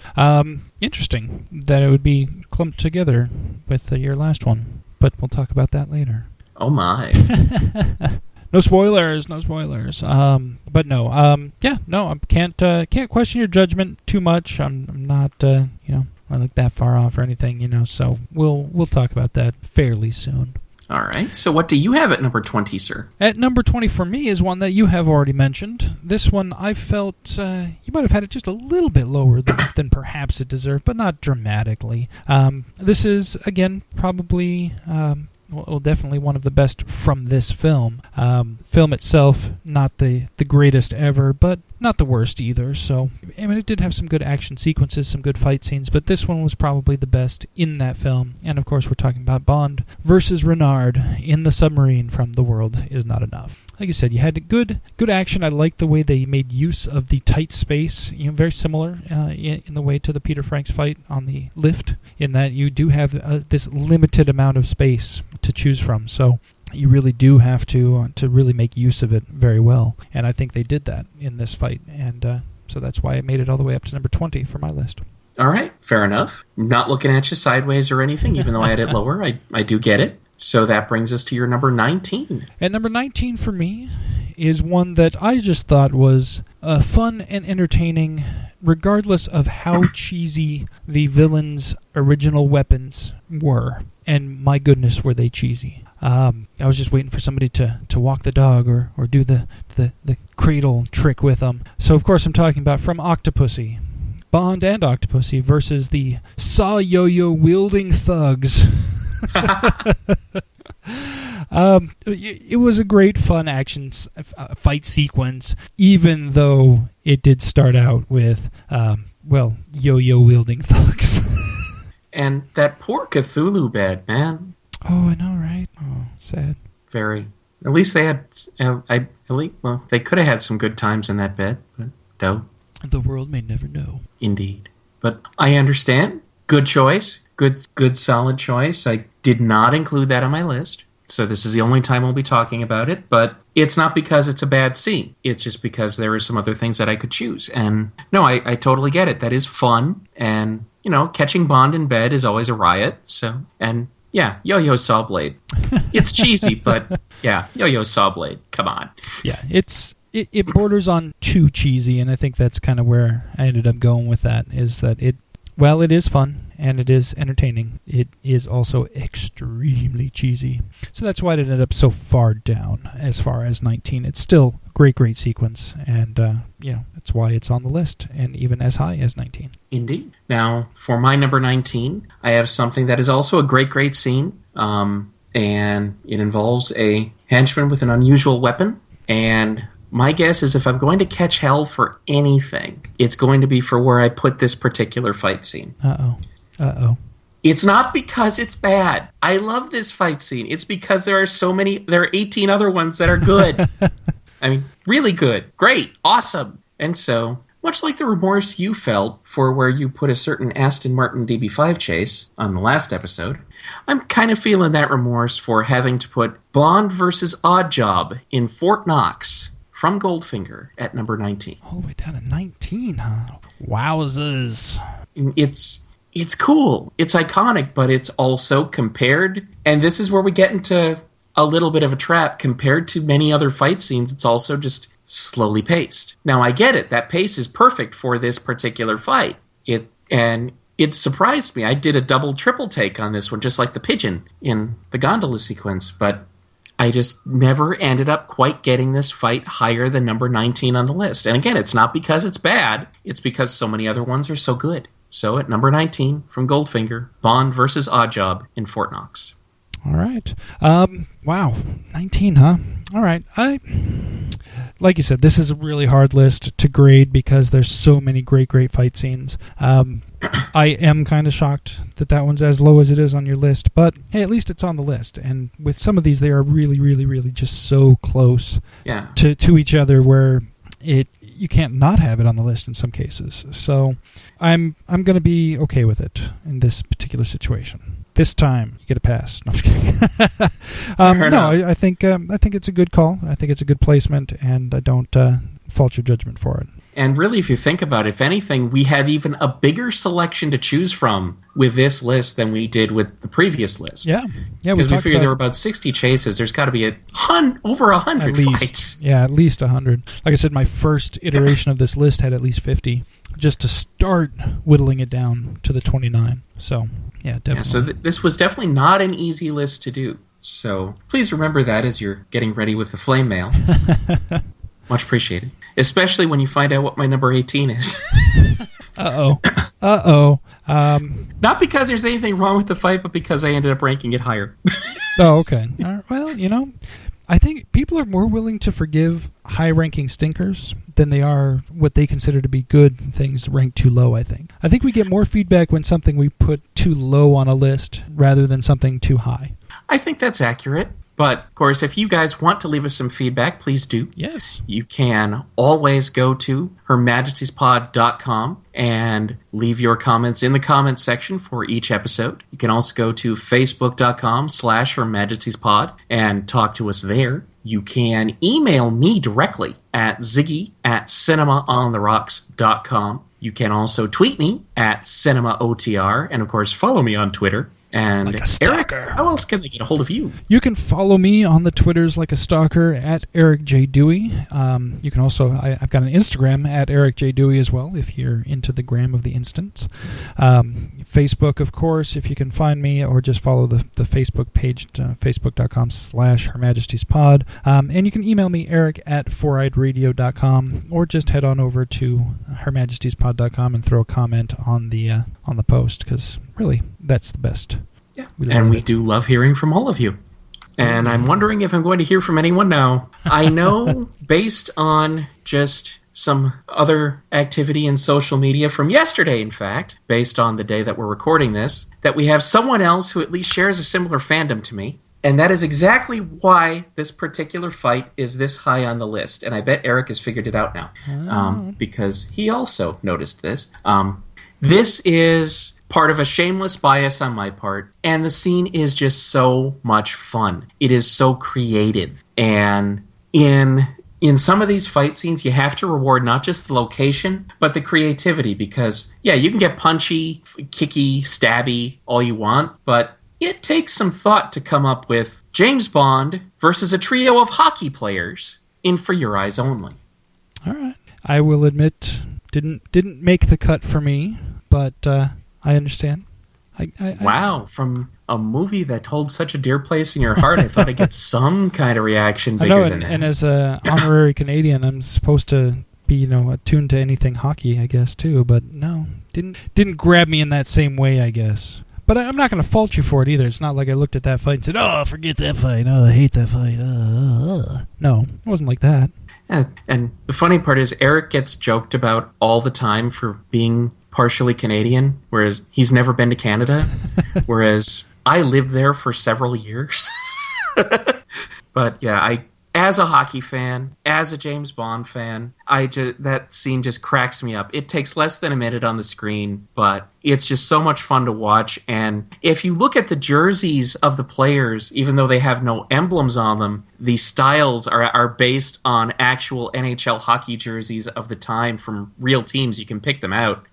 Interesting that it would be clumped together with your last one, but we'll talk about that later. Oh my. No spoilers. But no. I can't question your judgment too much. I'm not, not like that far off or anything, so we'll talk about that fairly soon. All right. So what do you have at number 20, sir? At number 20 for me is one that you have already mentioned. This one I felt you might have had it just a little bit lower than perhaps it deserved, but not dramatically. This is, again, probably... definitely one of the best from this film. Film itself, not the greatest ever, but not the worst either. So, I mean, it did have some good action sequences, some good fight scenes, but this one was probably the best in that film. And, of course, we're talking about Bond versus Renard in the submarine from The World Is Not Enough. Like you said, you had good action. I liked the way they made use of the tight space. Very similar in the way to the Peter Franks fight on the lift, in that you do have this limited amount of space to choose from. So you really do have to really make use of it very well. And I think they did that in this fight. And so that's why I made it all the way up to number 20 for my list. All right, fair enough. I'm not looking at you sideways or anything, even though I had it lower. I do get it. So that brings us to your number 19. At number 19 for me is one that I just thought was fun and entertaining, regardless of how cheesy the villain's original weapons were. And my goodness, were they cheesy. I was just waiting for somebody to walk the dog or do the cradle trick with them. So, of course, I'm talking about from Octopussy. Bond and Octopussy versus the saw yo-yo wielding thugs. It was a great fun action fight sequence, even though it did start out with yo-yo wielding thugs. And that poor Cthulhu bed, man. Oh, I know, right? Oh, sad. Very. At least they had they could have had some good times in that bed, but no. The world may never know. Indeed. But I understand. Good choice. Good solid choice. I did not include that on my list, so this is the only time we'll be talking about it, but it's not because it's a bad scene. It's just because there are some other things that I could choose. And no, I totally get it. That is fun, and, catching Bond in bed is always a riot, so, and yeah, Yo-Yo Saw Blade. It's cheesy, but yeah, Yo-Yo Saw Blade. Come on. Yeah, it borders on too cheesy, and I think that's kind of where I ended up going with that, is that it is fun and it is entertaining. It is also extremely cheesy. So that's why it ended up so far down as far as 19. It's still a great sequence, and that's why it's on the list, and even as high as 19. Indeed. Now, for my number 19, I have something that is also a great scene, and it involves a henchman with an unusual weapon, and my guess is if I'm going to catch hell for anything, it's going to be for where I put this particular fight scene. Uh-oh. It's not because it's bad. I love this fight scene. It's because there are 18 other ones that are good. I mean, really good. Great. Awesome. And so, much like the remorse you felt for where you put a certain Aston Martin DB5 chase on the last episode, I'm kind of feeling that remorse for having to put Bond versus Oddjob in Fort Knox from Goldfinger at number 19. All the way down to 19, huh? Wowzers. it's cool. It's iconic, but it's also compared, and this is where we get into a little bit of a trap. Compared to many other fight scenes, it's also just slowly paced. Now, I get it. That pace is perfect for this particular fight. It surprised me. I did a double, triple take on this one, just like the pigeon in the gondola sequence, but I just never ended up quite getting this fight higher than number 19 on the list. And again, it's not because it's bad. It's because so many other ones are so good. So at number 19 from Goldfinger, Bond versus Oddjob in Fort Knox. All right. Wow. 19, huh? All right. Like you said, this is a really hard list to grade because there's so many great fight scenes. I am kind of shocked that one's as low as it is on your list, but hey, at least it's on the list. And with some of these, they are really, really, really just so close to each other where you can't not have it on the list in some cases. So I'm going to be okay with it in this particular situation. This time, you get a pass. No, I'm just kidding. I think it's a good call. I think it's a good placement, and I don't fault your judgment for it. And really, if you think about it, if anything, we had even a bigger selection to choose from with this list than we did with the previous list. Yeah. Because we figured there were about 60 chases. There's got to be over 100 fights. Yeah, at least 100. Like I said, my first iteration of this list had at least 50, just to start whittling it down to the 29. So, yeah, definitely. Yeah, so this was definitely not an easy list to do. So please remember that as you're getting ready with the flame mail. Much appreciated. Especially when you find out what my number 18 is. Uh-oh. Not because there's anything wrong with the fight, but because I ended up ranking it higher. Oh, okay. Well, I think people are more willing to forgive high-ranking stinkers than they are what they consider to be good things ranked too low, I think. I think we get more feedback when something we put too low on a list rather than something too high. I think that's accurate. But, of course, if you guys want to leave us some feedback, please do. Yes. You can always go to hermajestiespod.com and leave your comments in the comments section for each episode. You can also go to facebook.com/hermajestiespod and talk to us there. You can email me directly at ziggy@cinemaontherocks.com. You can also tweet me at cinemaotr, and, of course, follow me on Twitter. And like Eric, how else can they get a hold of you? You can follow me on the Twitters like a stalker at Eric J. Dewey. You can also, I've got an Instagram at Eric J. Dewey as well, if you're into the gram of the instance. Facebook, of course, if you can find me, or just follow the Facebook page, facebook.com/hermajestiespod. And you can email me, Eric at foureyedradio.com, or just head on over to hermajestiespod.com and throw a comment on the post, because really, that's the best. Yeah, we do love hearing from all of you. And I'm wondering if I'm going to hear from anyone now. I know, based on just some other activity in social media from yesterday, in fact, based on the day that we're recording this, that we have someone else who at least shares a similar fandom to me. And that is exactly why this particular fight is this high on the list. And I bet Eric has figured it out now, because he also noticed this. This is part of a shameless bias on my part, and the scene is just so much fun. It is so creative, and in some of these fight scenes, you have to reward not just the location, but the creativity, because, yeah, you can get punchy, kicky, stabby, all you want, but it takes some thought to come up with James Bond versus a trio of hockey players in For Your Eyes Only. All right. I will admit, didn't make the cut for me, but I understand. Wow, from a movie that holds such a dear place in your heart, I thought I'd get some kind of reaction bigger than that. And as an honorary Canadian, I'm supposed to be, attuned to anything hockey, I guess, too. But no, didn't grab me in that same way, I guess. But I'm not going to fault you for it either. It's not like I looked at that fight and said, "Oh, forget that fight. Oh, I hate that fight." No, it wasn't like that. And the funny part is, Eric gets joked about all the time for being partially Canadian, whereas he's never been to Canada, whereas I lived there for several years. But yeah, as a hockey fan, as a James Bond fan, that scene just cracks me up. It takes less than a minute on the screen, but it's just so much fun to watch. And if you look at the jerseys of the players, even though they have no emblems on them, the styles are based on actual NHL hockey jerseys of the time from real teams. You can pick them out.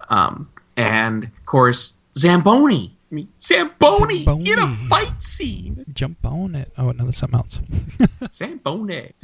And, of course, Zamboni. I mean, Zamboni in a fight scene. Jump on it. Oh, no, that's something else. Zamboni,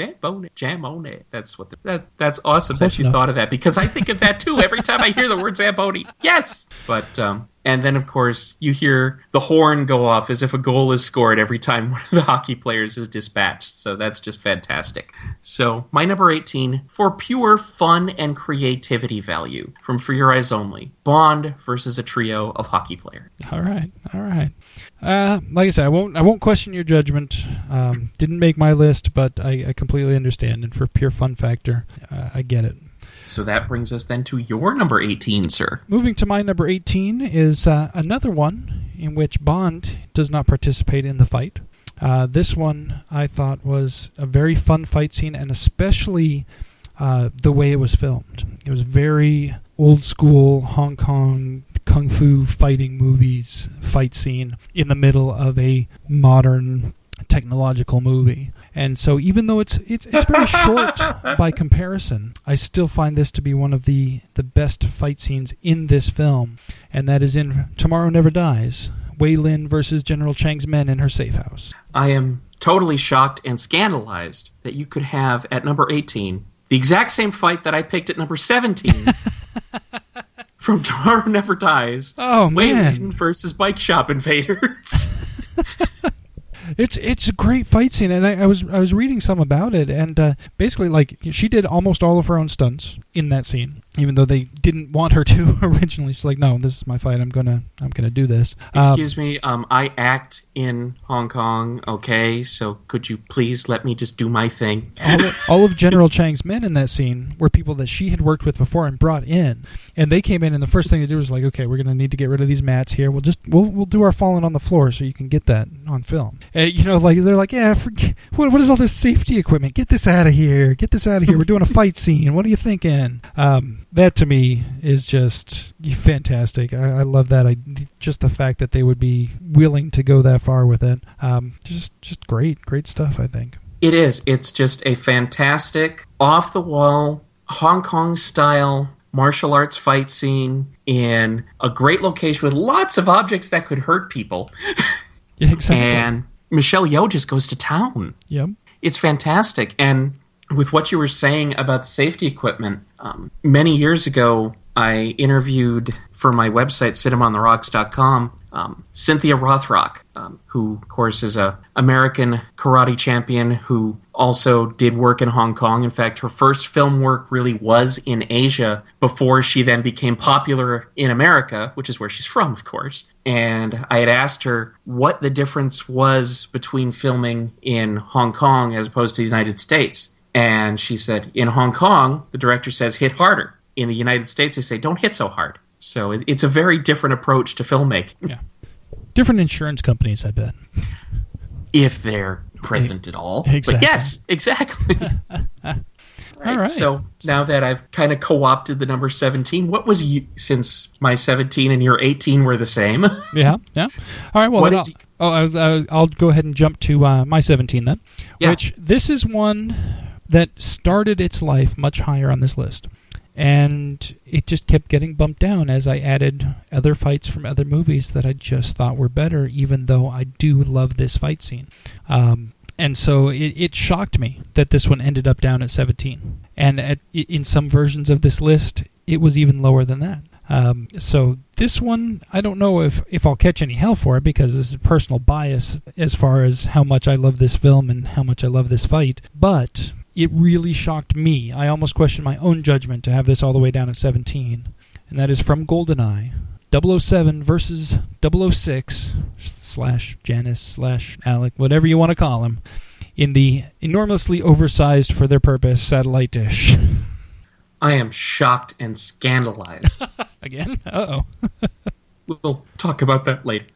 jam on it. That's what. That's awesome Close that you enough. thought of that, because I think of that too every time I hear the word Zamboni. Yes, but and then of course you hear the horn go off as if a goal is scored every time one of the hockey players is dispatched. So that's just fantastic. So my number 18 for pure fun and creativity value from For Your Eyes Only: Bond versus a trio of hockey players. All right. Like I said, I won't question your judgment. Didn't make my list, but I completely understand. And for pure fun factor, I get it. So that brings us then to your number 18, sir. Moving to my number 18 is another one in which Bond does not participate in the fight. This one I thought was a very fun fight scene, and especially the way it was filmed. It was very old school Hong Kong kung fu fighting movies fight scene in the middle of a modern technological movie. And so even though it's very short by comparison, I still find this to be one of the best fight scenes in this film, and that is in Tomorrow Never Dies, Wei Lin versus General Chang's men in her safe house. I am totally shocked and scandalized that you could have at number 18 the exact same fight that I picked at number 17 from Tomorrow Never Dies. Oh, Wei man. Lin versus Bike Shop Invaders. It's a great fight scene, and I was reading some about it, and basically, like, she did almost all of her own stunts in that scene, even though they didn't want her to originally. She's like, "No, this is my fight. I'm gonna do this." Excuse me, I act in Hong Kong, okay? So could you please let me just do my thing? All of General Chang's men in that scene were people that she had worked with before and brought in, and they came in, and the first thing they did was like, "Okay, we're gonna need to get rid of these mats here. We'll do our falling on the floor so you can get that on film." Like they're like, "Yeah, what is all this safety equipment? Get this out of here! Get this out of here! We're doing a fight scene. What are you thinking?" That to me is just fantastic. I love that. Just the fact that they would be willing to go that far with it. Just great stuff, I think. It is. It's just a fantastic, off-the-wall, Hong Kong-style martial arts fight scene in a great location with lots of objects that could hurt people. Yeah, exactly. And Michelle Yeoh just goes to town. Yep. It's fantastic. And with what you were saying about the safety equipment, many years ago, I interviewed for my website, cinemaontherocks.com, Cynthia Rothrock, who, of course, is an American karate champion who also did work in Hong Kong. In fact, her first film work really was in Asia before she then became popular in America, which is where she's from, of course. And I had asked her what the difference was between filming in Hong Kong as opposed to the United States. And she said, in Hong Kong, the director says, hit harder. In the United States, they say, don't hit so hard. So it's a very different approach to filmmaking. Yeah. Different insurance companies, I bet. If they're present at all. Exactly. But yes, exactly. All right. So now that I've kind of co-opted the number 17, what was you, since my 17 and your 18 were the same? Yeah. All right, well, I'll go ahead and jump to my 17 then, which this is one that started its life much higher on this list. And it just kept getting bumped down as I added other fights from other movies that I just thought were better, even though I do love this fight scene. And so it shocked me that this one ended up down at 17. And in some versions of this list, it was even lower than that. So this one, I don't know if I'll catch any hell for it, because this is personal bias as far as how much I love this film and how much I love this fight. But it really shocked me. I almost questioned my own judgment to have this all the way down at 17. And that is from GoldenEye, 007 versus 006 / Janice / Alec, whatever you want to call him, in the enormously oversized for their purpose satellite dish. I am shocked and scandalized. Again? Uh-oh. We'll talk about that later.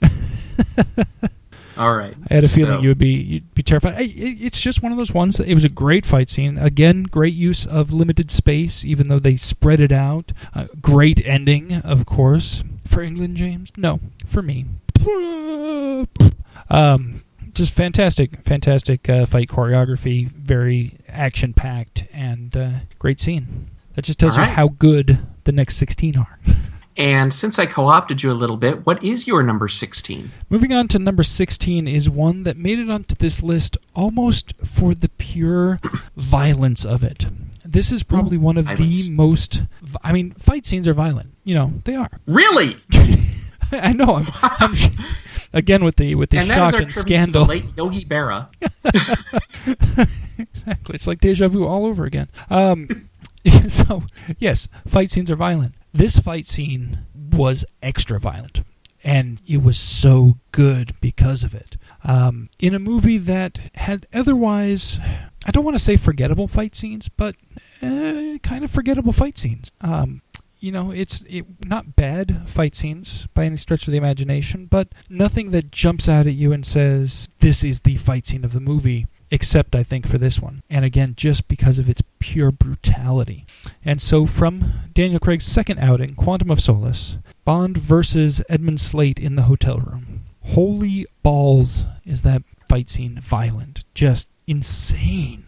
All right. I had a feeling you'd be terrified. It's just one of those ones that it was a great fight scene. Again, great use of limited space, even though they spread it out. Great ending, of course. For England, James? No, for me. Just fantastic fight choreography, very action-packed, and great scene. That just tells you how good the next 16 are. And since I co-opted you a little bit, what is your number 16? Moving on to number 16 is one that made it onto this list almost for the pure violence of it. This is probably one of the most... I mean, fight scenes are violent. You know, they are. Really? I know. I'm again with the and shock and scandal. To the late Yogi Berra. Exactly. It's like deja vu all over again. So, yes, fight scenes are violent. This fight scene was extra violent, and it was so good because of it. In a movie that had otherwise, I don't want to say forgettable fight scenes, but kind of forgettable fight scenes. It's not bad fight scenes by any stretch of the imagination, but nothing that jumps out at you and says, this is the fight scene of the movie, except, I think, for this one. And again, just because of its pure brutality. And so from Daniel Craig's second outing, Quantum of Solace, Bond versus Edmund Slate in the hotel room. Holy balls, is that fight scene violent. Just insane.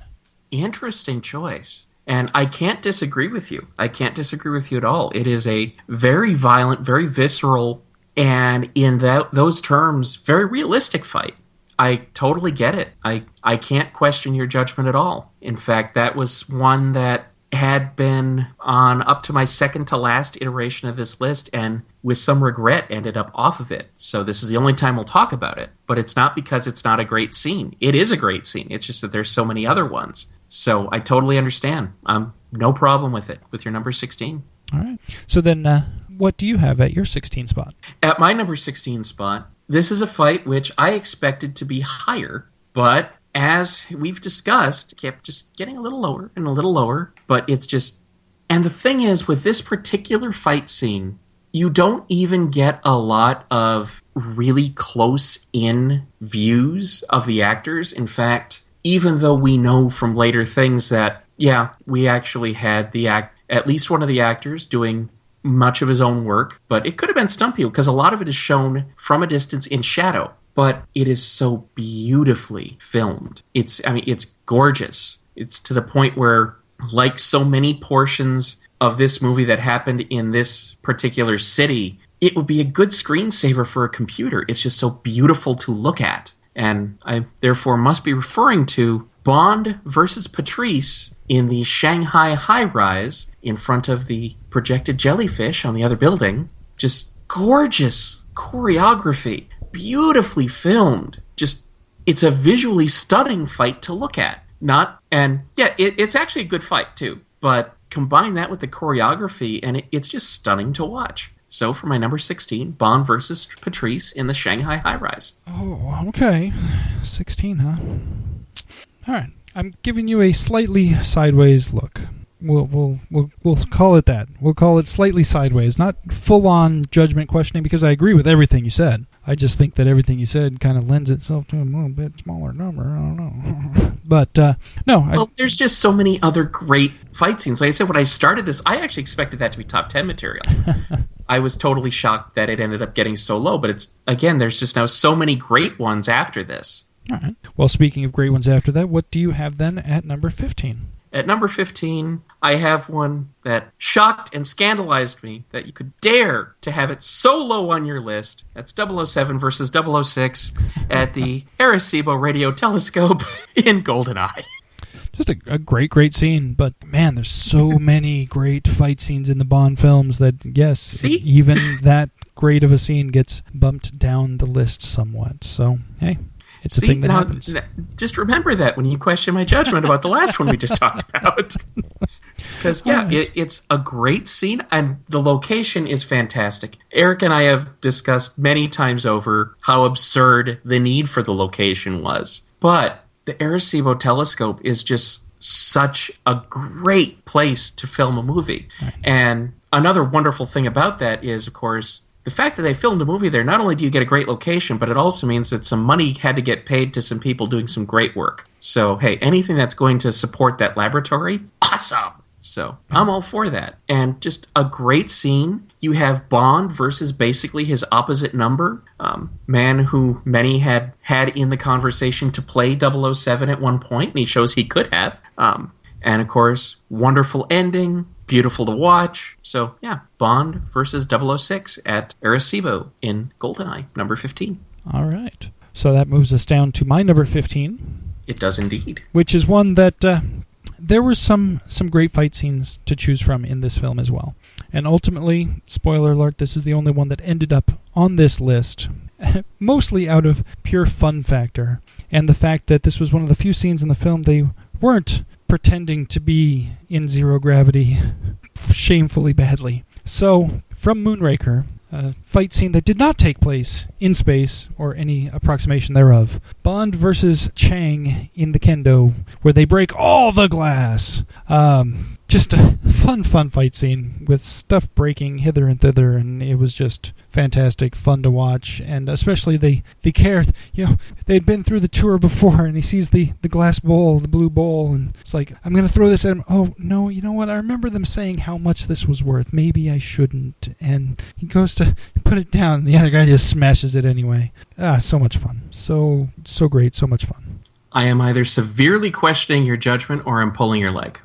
Interesting choice. And I can't disagree with you. I can't disagree with you at all. It is a very violent, very visceral, and in those terms, very realistic fight. I totally get it. I can't question your judgment at all. In fact, that was one that had been on up to my second to last iteration of this list, and with some regret ended up off of it. So this is the only time we'll talk about it. But it's not because it's not a great scene. It is a great scene. It's just that there's so many other ones. So I totally understand. No problem with it, with your number 16. All right. So then what do you have at your 16 spot? At my number 16 spot, this is a fight which I expected to be higher, but as we've discussed, kept just getting a little lower and a little lower, but it's just... And the thing is, with this particular fight scene, you don't even get a lot of really close-in views of the actors. In fact, even though we know from later things that, yeah, we actually had at least one of the actors doing much of his own work, but it could have been stunt people because a lot of it is shown from a distance in shadow. But it is so beautifully filmed. It's gorgeous. It's to the point where, like so many portions of this movie that happened in this particular city, it would be a good screensaver for a computer. It's just so beautiful to look at. And I therefore must be referring to Bond versus Patrice in the Shanghai high-rise in front of the projected jellyfish on the other building. Just gorgeous choreography. Beautifully filmed. Just, it's a visually stunning fight to look at. It's actually a good fight too. But combine that with the choreography, and it's just stunning to watch. So for my number 16, Bond versus Patrice in the Shanghai high-rise. Oh, okay. 16, huh? All right. I'm giving you a slightly sideways look. We'll call it that. We'll call it slightly sideways, not full-on judgment questioning, because I agree with everything you said. I just think that everything you said kind of lends itself to a little bit smaller number. I don't know. But, no. Well, there's just so many other great fight scenes. Like I said, when I started this, I actually expected that to be top 10 material. I was totally shocked that it ended up getting so low. But there's just now so many great ones after this. All right. Well, speaking of great ones after that, what do you have then at number 15? At number 15, I have one that shocked and scandalized me that you could dare to have it so low on your list. That's 007 versus 006 at the Arecibo Radio Telescope in GoldenEye. Just a great scene, but man, there's so many great fight scenes in the Bond films that, yes, even that great of a scene gets bumped down the list somewhat. So, hey. It's a thing that happens. Just remember that when you question my judgment about the last one we just talked about. Because, it's a great scene, and the location is fantastic. Eric and I have discussed many times over how absurd the need for the location was. But the Arecibo Telescope is just such a great place to film a movie. Right. And another wonderful thing about that is, of course, the fact that they filmed a movie there, not only do you get a great location, but it also means that some money had to get paid to some people doing some great work. So, hey, anything that's going to support that laboratory, awesome! So, I'm all for that. And just a great scene. You have Bond versus basically his opposite number, man who many had in the conversation to play 007 at one point, and he shows he could have. And, of course, wonderful ending, beautiful to watch. So, yeah, Bond versus 006 at Arecibo in GoldenEye, number 15. All right. So that moves us down to my number 15. It does indeed. Which is one that there were some great fight scenes to choose from in this film as well. And ultimately, spoiler alert, this is the only one that ended up on this list, mostly out of pure fun factor. And the fact that this was one of the few scenes in the film they weren't pretending to be in zero gravity shamefully badly. So, from Moonraker, a fight scene that did not take place in space or any approximation thereof. Bond versus Chang in the kendo, where they break all the glass. Just a fun fight scene with stuff breaking hither and thither, and it was just fantastic, fun to watch, and especially the care. They'd been through the tour before, and he sees the glass bowl, the blue bowl, and it's like, I'm going to throw this at him. Oh, no, you know what? I remember them saying how much this was worth. Maybe I shouldn't. And he goes to put it down, and the other guy just smashes it anyway. So much fun. So great, so much fun. I am either severely questioning your judgment or I'm pulling your leg.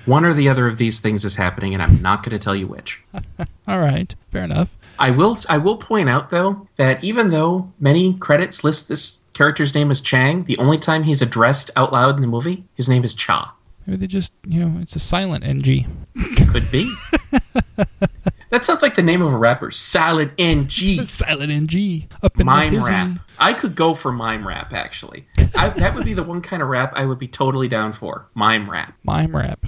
One or the other of these things is happening, and I'm not going to tell you which. All right, fair enough. I will point out, though, that even though many credits list this character's name as Chang, the only time he's addressed out loud in the movie, his name is Cha. Maybe they just, it's a silent NG. Could be. That sounds like the name of a rapper. Silent NG. Silent NG. Up in Mime rap. I could go for mime rap, actually. That would be the one kind of rap I would be totally down for. Mime rap. Mime rap.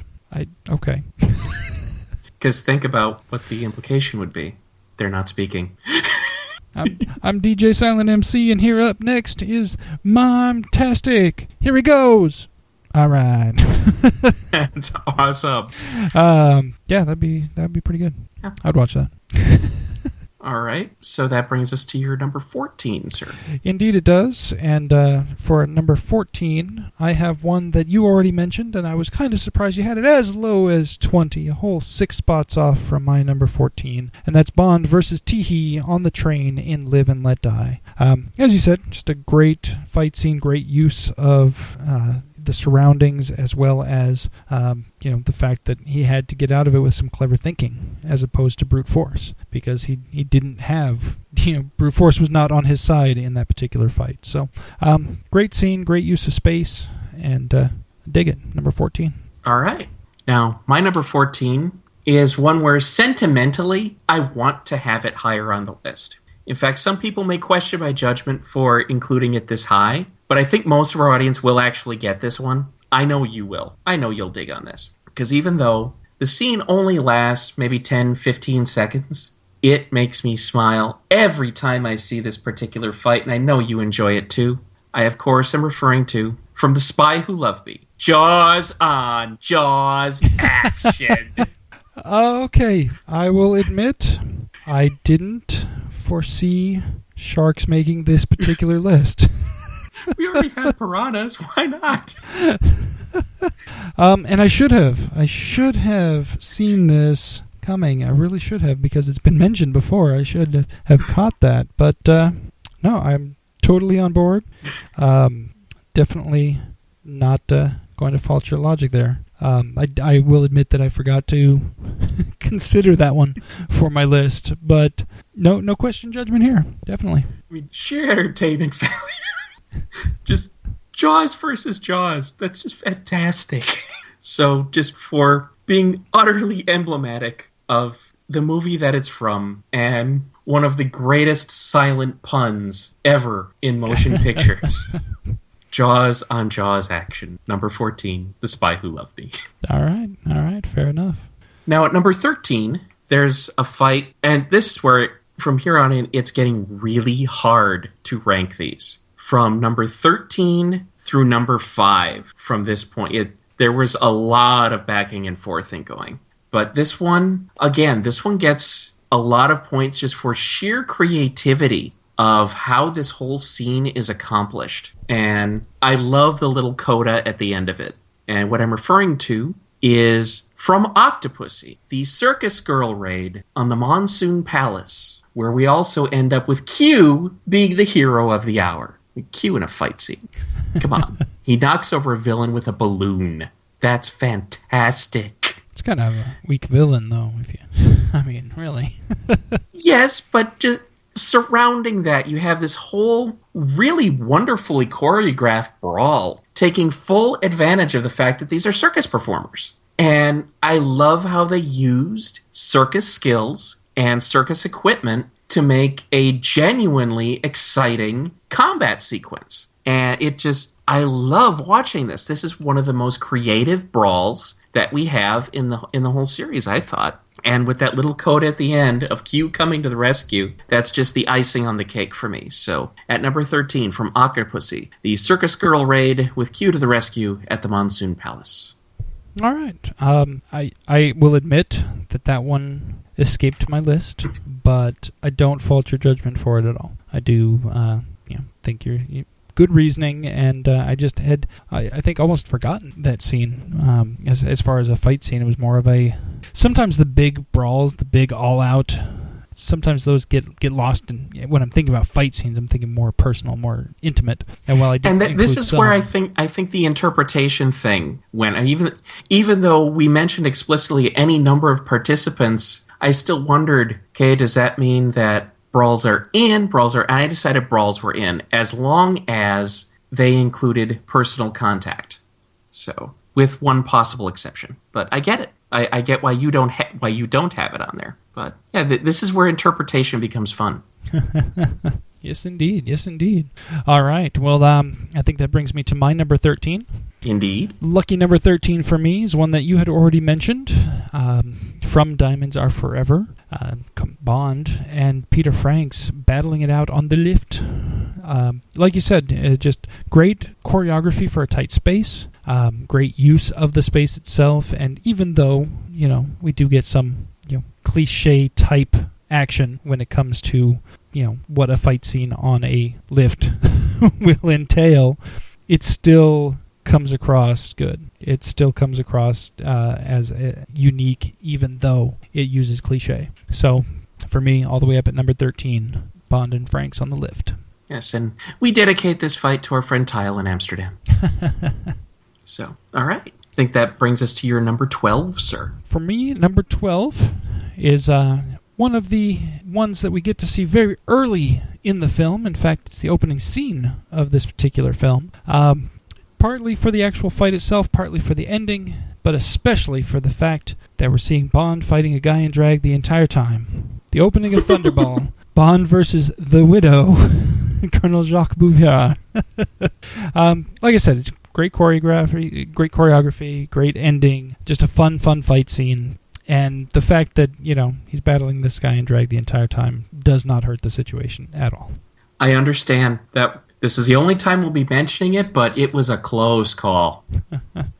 Okay. Because think about what the implication would be. They're not speaking. I'm DJ Silent MC, and here up next is Mime-tastic. Here he goes. All right. That's awesome. Yeah, that'd be pretty good. Yeah. I'd watch that. All right. So that brings us to your number 14, sir. Indeed it does. And for number 14, I have one that you already mentioned, and I was kind of surprised you had it as low as 20, a whole 6 spots off from my number 14. And that's Bond versus Teehee on the train in Live and Let Die. As you said, just a great fight scene, great use of the surroundings, as well as the fact that he had to get out of it with some clever thinking as opposed to brute force, because he didn't have brute force was not on his side in that particular fight. So great scene, great use of space, and dig it. Number 14. All right. Now my number 14 is one where sentimentally I want to have it higher on the list. In fact, some people may question my judgment for including it this high, but I think most of our audience will actually get this one. I know you will. I know you'll dig on this. Because even though the scene only lasts maybe 10, 15 seconds, it makes me smile every time I see this particular fight, and I know you enjoy it too. I, of course, am referring to From The Spy Who Loved Me. Jaws on Jaws action. Okay, I will admit I didn't foresee sharks making this particular list. We already have piranhas. Why not? And I should have seen this coming. I really should have, because it's been mentioned before. I should have caught that. But no, I'm totally on board. Definitely not going to fault your logic there. I will admit that I forgot to consider that one for my list, but no question judgment here. Definitely. I mean, sheer entertainment value. Just Jaws versus Jaws. That's just fantastic. So just for being utterly emblematic of the movie that it's from and one of the greatest silent puns ever in motion pictures. Jaws on Jaws action. Number 14, The Spy Who Loved Me. All right, fair enough. Now at number 13, there's a fight, and this is where, from here on in, it's getting really hard to rank these. From number 13 through number 5, from this point, there was a lot of backing and forthing going. But this one gets a lot of points just for sheer creativity of how this whole scene is accomplished. And I love the little coda at the end of it. And what I'm referring to is from Octopussy, the circus girl raid on the Monsoon Palace, where we also end up with Q being the hero of the hour. Q in a fight scene. Come on. He knocks over a villain with a balloon. That's fantastic. It's kind of a weak villain, though. If you, I mean, really. Yes, but just surrounding that, you have this whole really wonderfully choreographed brawl, taking full advantage of the fact that these are circus performers. And I love how they used circus skills and circus equipment to make a genuinely exciting combat sequence. And it just, I love watching this. This is one of the most creative brawls that we have in the whole series, I thought. And with that little coda at the end of Q coming to the rescue, that's just the icing on the cake for me. So at number 13 from Octopussy, the Circus Girl raid with Q to the rescue at the Monsoon Palace. All right. I will admit that one escaped my list, but I don't fault your judgment for it at all. I do think you're good reasoning, and I just had, I think, almost forgotten that scene. As far as a fight scene, it was more of a, sometimes the big brawls, the big all-out, sometimes those get lost in, when I'm thinking about fight scenes, I'm thinking more personal, more intimate. And while I did, and this is where I think the interpretation thing went. Even though we mentioned explicitly any number of participants, I still wondered, okay, does that mean that brawls are in, and I decided brawls were in, as long as they included personal contact. So, with one possible exception. But I get it. I get why you don't have it on there. But yeah, this is where interpretation becomes fun. Yes, indeed. Yes, indeed. All right. Well, I think that brings me to my number 13. Indeed. Lucky number 13 for me is one that you had already mentioned. From Diamonds Are Forever. Bond and Peter Franks battling it out on the lift. Like you said, just great choreography for a tight space. Great use of the space itself. And even though, we do get some, cliche type action when it comes to, what a fight scene on a lift will entail, it still comes across good. It still comes across as unique, even though it uses cliche. So, for me, all the way up at number 13, Bond and Franks on the lift. Yes, and we dedicate this fight to our friend Tyle in Amsterdam. So, all right. I think that brings us to your number 12, sir. For me, number 12 is one of the ones that we get to see very early in the film. In fact, it's the opening scene of this particular film. Partly for the actual fight itself, partly for the ending, but especially for the fact that we're seeing Bond fighting a guy in drag the entire time. The opening of Thunderball, Bond versus the Widow, Colonel Jacques Bouvier. Like I said, it's great choreography, great ending, just a fun fight scene. And the fact that, he's battling this guy in drag the entire time does not hurt the situation at all. I understand that this is the only time we'll be mentioning it, but it was a close call.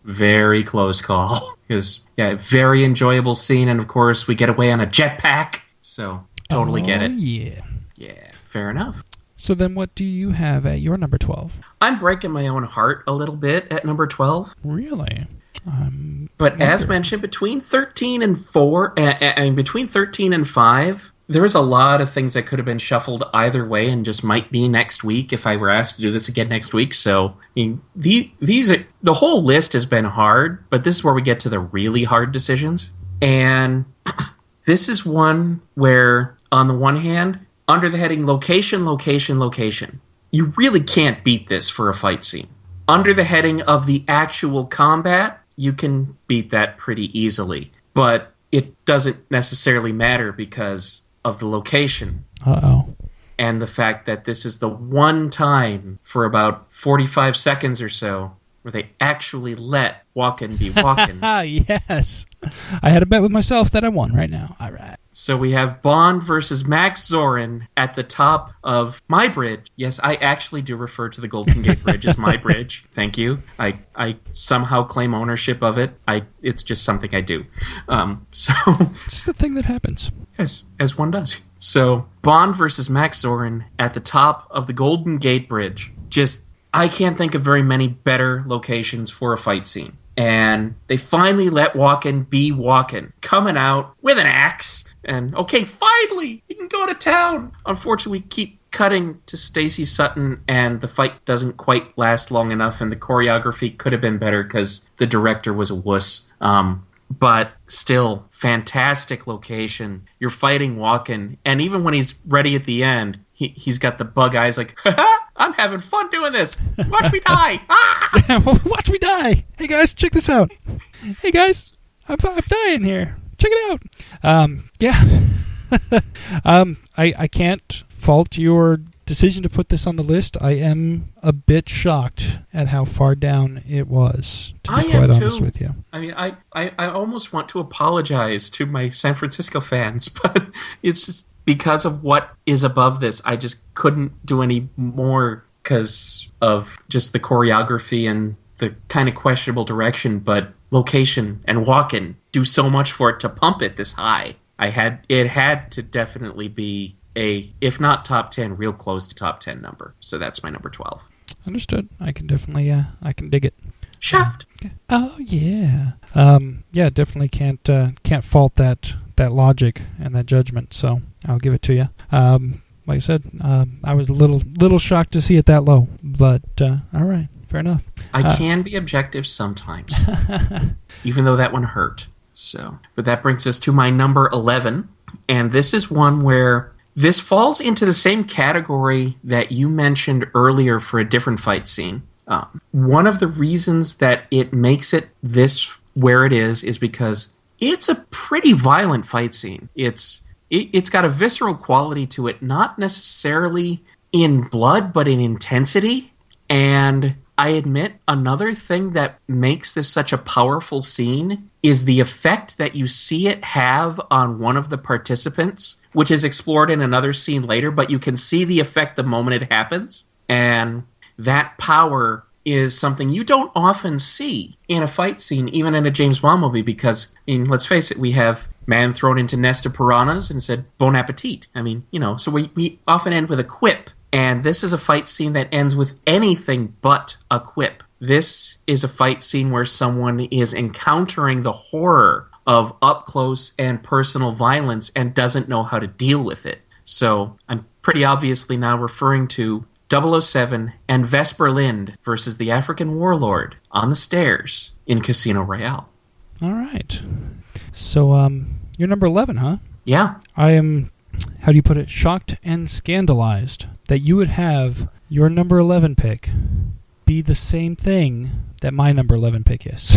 Very close call. Because, very enjoyable scene, and of course, we get away on a jetpack, so totally get it. Yeah. Yeah, fair enough. So then what do you have at your number 12? I'm breaking my own heart a little bit at number 12. Really? But as mentioned, between 13 and 4, and between 13 and 5, there was a lot of things that could have been shuffled either way and just might be next week if I were asked to do this again next week. So, the whole list has been hard, but this is where we get to the really hard decisions. And this is one where, on the one hand, under the heading location, you really can't beat this for a fight scene. Under the heading of the actual combat, you can beat that pretty easily. But it doesn't necessarily matter because of the location. Uh-oh. And the fact that this is the one time for about 45 seconds or so where they actually let Walken be Walken. Yes. I had a bet with myself that I won right now. All right. So we have Bond versus Max Zorin at the top of my bridge. Yes, I actually do refer to the Golden Gate Bridge as my bridge. Thank you. I somehow claim ownership of it. It's just something I do. So just a thing that happens. Yes, as one does. So Bond versus Max Zorin at the top of the Golden Gate Bridge. I can't think of very many better locations for a fight scene. And they finally let Walken be Walken, coming out with an axe. And, okay, finally, you can go to town. Unfortunately, we keep cutting to Stacey Sutton, and the fight doesn't quite last long enough, and the choreography could have been better because the director was a wuss. But still, fantastic location. You're fighting Walken, and even when he's ready at the end, he's got the bug eyes like, I'm having fun doing this. Watch me die. Watch me die. Hey, guys, check this out. Hey, guys, I'm dying here. Check it out. I can't fault your decision to put this on the list. I am a bit shocked at how far down it was, to be quite honest with you. I mean, I almost want to apologize to my San Francisco fans, but it's just because of what is above this. I just couldn't do any more because of just the choreography and the kind of questionable direction, but location and Walken do so much for it to pump it this high. It had to definitely be a, if not top 10, real close to top 10 number. So that's my number 12. Understood. I can definitely, I can dig it. Shaft. Oh yeah. Yeah, definitely can't fault that logic and that judgment. So I'll give it to you. Like I said, I was a little shocked to see it that low, but all right, fair enough. I can be objective sometimes, even though that one hurt. So, but that brings us to my number 11, and this is one where this falls into the same category that you mentioned earlier for a different fight scene. One of the reasons that it makes it this where it is because it's a pretty violent fight scene. It's got a visceral quality to it, not necessarily in blood, but in intensity. And I admit another thing that makes this such a powerful scene is the effect that you see it have on one of the participants, which is explored in another scene later, but you can see the effect the moment it happens. And that power is something you don't often see in a fight scene, even in a James Bond movie, because, I mean, let's face it, we have man thrown into nest of piranhas and said, bon appetit. I mean, so we often end with a quip. And this is a fight scene that ends with anything but a quip. This is a fight scene where someone is encountering the horror of up-close and personal violence and doesn't know how to deal with it. So I'm pretty obviously now referring to 007 and Vesper Lind versus the African warlord on the stairs in Casino Royale. All right. So you're number 11, huh? Yeah. I am, how do you put it, shocked and scandalized that you would have your number 11 pick be the same thing that my number 11 pick is.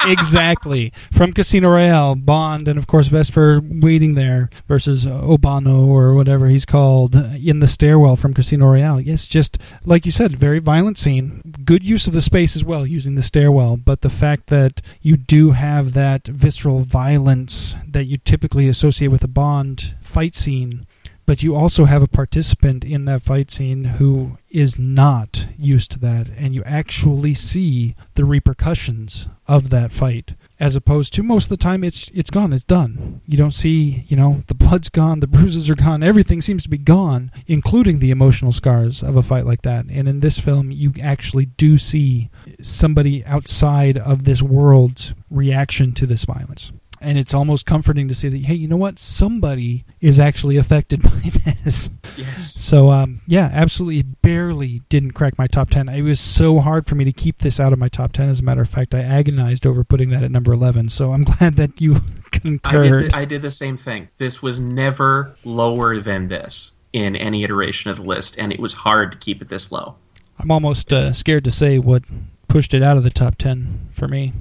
Exactly. From Casino Royale, Bond, and of course Vesper waiting there versus Obano or whatever he's called in the stairwell from Casino Royale. Yes, just like you said, very violent scene. Good use of the space as well, using the stairwell, but the fact that you do have that visceral violence that you typically associate with a Bond fight scene, but you also have a participant in that fight scene who is not used to that, and you actually see the repercussions of that fight, as opposed to most of the time it's gone, it's done. You don't see, the blood's gone, the bruises are gone, everything seems to be gone, including the emotional scars of a fight like that. And in this film, you actually do see somebody outside of this world's reaction to this violence. And it's almost comforting to see that, hey, you know what? Somebody is actually affected by this. Yes. So, yeah, absolutely barely didn't crack my top 10. It was so hard for me to keep this out of my top 10. As a matter of fact, I agonized over putting that at number 11. So I'm glad that you concurred. I did the same thing. This was never lower than this in any iteration of the list, and it was hard to keep it this low. I'm almost scared to say what pushed it out of the top 10 for me.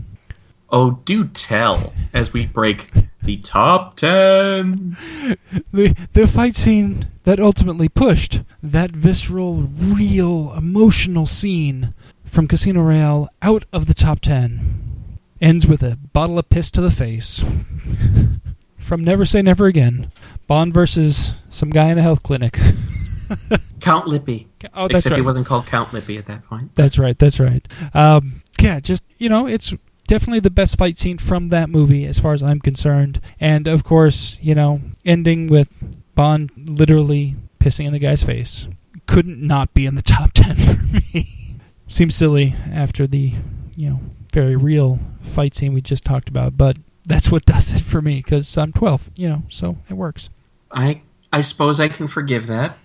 Oh, do tell, as we break the top 10. The fight scene that ultimately pushed that visceral, real, emotional scene from Casino Royale out of the top 10 ends with a bottle of piss to the face. From Never Say Never Again, Bond versus some guy in a health clinic. Count Lippy. Oh, that's Except right. he wasn't called Count Lippy at that point. That's right. Yeah, just, it's definitely the best fight scene from that movie as far as I'm concerned. And, of course, ending with Bond literally pissing in the guy's face couldn't not be in the top 10 for me. Seems silly after the, very real fight scene we just talked about, but that's what does it for me, because I'm 12, so it works. I suppose I can forgive that.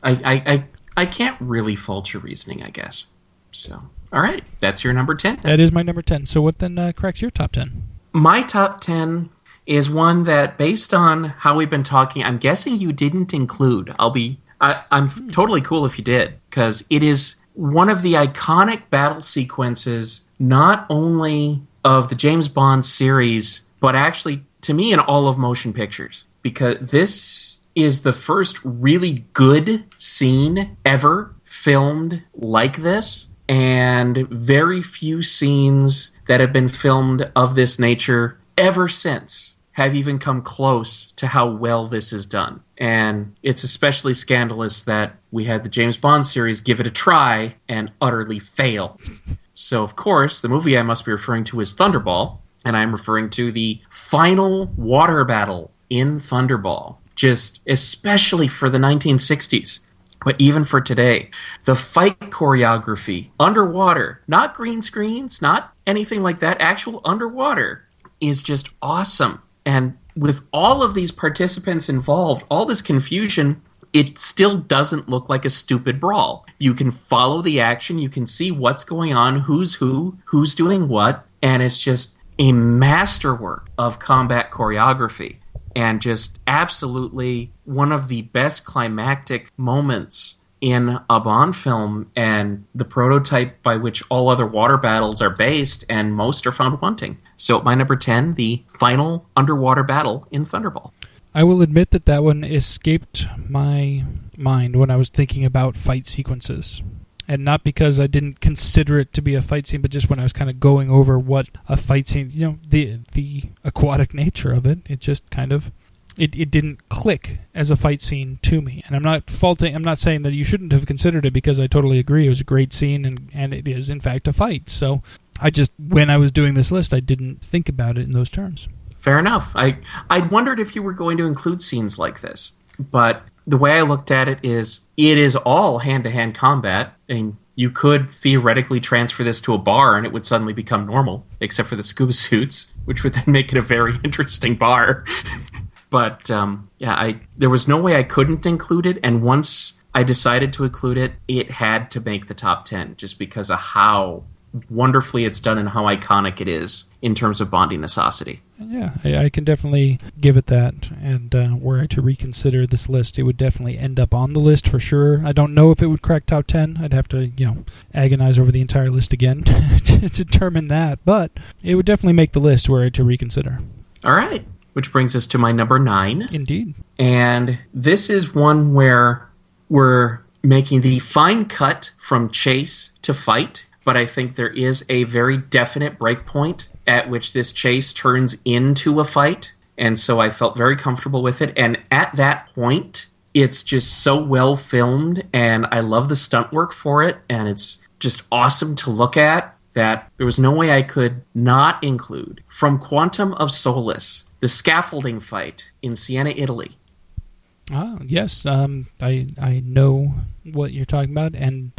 I can't really fault your reasoning, I guess. So All right, that's your number 10. That is my number 10. So what then cracks your top 10? My top 10 is one that, based on how we've been talking, I'm guessing you didn't include. I'm totally cool if you did, because it is one of the iconic battle sequences, not only of the James Bond series, but actually, to me, in all of motion pictures. Because this is the first really good scene ever filmed like this, and very few scenes that have been filmed of this nature ever since have even come close to how well this is done. And it's especially scandalous that we had the James Bond series give it a try and utterly fail. So, of course, the movie I must be referring to is Thunderball, and I'm referring to the final water battle in Thunderball, just especially for the 1960s. But even for today, the fight choreography underwater, not green screens, not anything like that, actual underwater, is just awesome. And with all of these participants involved, all this confusion, it still doesn't look like a stupid brawl. You can follow the action, you can see what's going on, who's who, who's doing what, and it's just a masterwork of combat choreography. And just absolutely one of the best climactic moments in a Bond film, and the prototype by which all other water battles are based, and most are found wanting. So my number 10, the final underwater battle in Thunderball. I will admit that one escaped my mind when I was thinking about fight sequences. And not because I didn't consider it to be a fight scene, but just when I was kind of going over what a fight scene, the aquatic nature of it, it just kind of, it didn't click as a fight scene to me. And I'm not saying that you shouldn't have considered it, because I totally agree. It was a great scene, and it is, in fact, a fight. So when I was doing this list, I didn't think about it in those terms. Fair enough. I'd wondered if you were going to include scenes like this, but the way I looked at it is all hand-to-hand combat. I mean, you could theoretically transfer this to a bar and it would suddenly become normal, except for the scuba suits, which would then make it a very interesting bar. But, there was no way I couldn't include it, and once I decided to include it, it had to make the top 10, just because of how wonderfully it's done and how iconic it is in terms of Bonding necessity. Yeah, I can definitely give it that. And were I to reconsider this list, it would definitely end up on the list for sure. I don't know if it would crack top 10. I'd have to, agonize over the entire list again to determine that. But it would definitely make the list were I to reconsider. All right, which brings us to my number 9. Indeed. And this is one where we're making the fine cut from chase to fight, but I think there is a very definite breakpoint at which this chase turns into a fight, and so I felt very comfortable with it. And at that point, it's just so well filmed, and I love the stunt work for it, and it's just awesome to look at, that there was no way I could not include, from Quantum of Solace, the scaffolding fight in Siena, Italy. Ah, yes. I know what you're talking about, and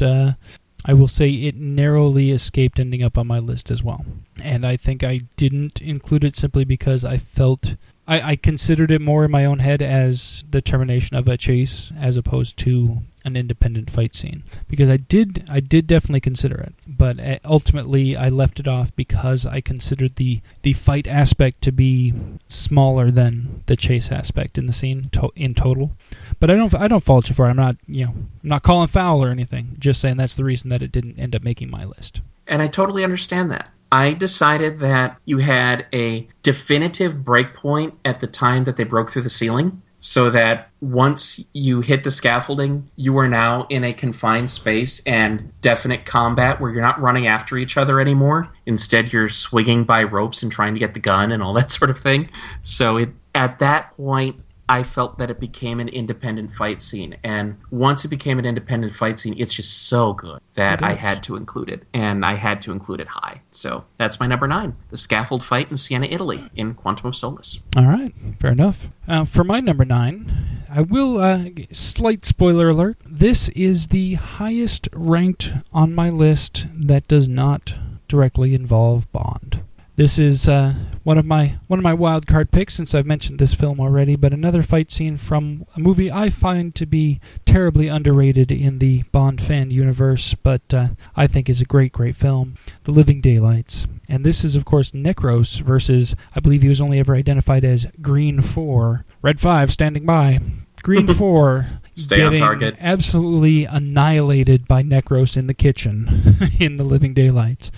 I will say it narrowly escaped ending up on my list as well. And I think I didn't include it simply because I felt I considered it more in my own head as the termination of a chase as opposed to an independent fight scene. Because I did definitely consider it, but ultimately I left it off because I considered the fight aspect to be smaller than the chase aspect in the scene in total. But I don't fault you for it. I'm not calling foul or anything. Just saying that's the reason that it didn't end up making my list. And I totally understand that. I decided that you had a definitive breakpoint at the time that they broke through the ceiling, so that once you hit the scaffolding, you are now in a confined space and definite combat where you're not running after each other anymore. Instead, you're swinging by ropes and trying to get the gun and all that sort of thing. So at that point, I felt that it became an independent fight scene. And once it became an independent fight scene, it's just so good that I had to include it. And I had to include it high. So that's my number 9, the scaffold fight in Siena, Italy, in Quantum of Solace. All right, fair enough. For my number 9, I will, slight spoiler alert, this is the highest ranked on my list that does not directly involve Bond. This is one of my wild card picks, since I've mentioned this film already, but another fight scene from a movie I find to be terribly underrated in the Bond fan universe, but I think is a great, great film, The Living Daylights. And this is, of course, Necros versus, I believe he was only ever identified as Green 4. Red 5 standing by. Green 4 Stay on target. Absolutely annihilated by Necros in the kitchen in The Living Daylights.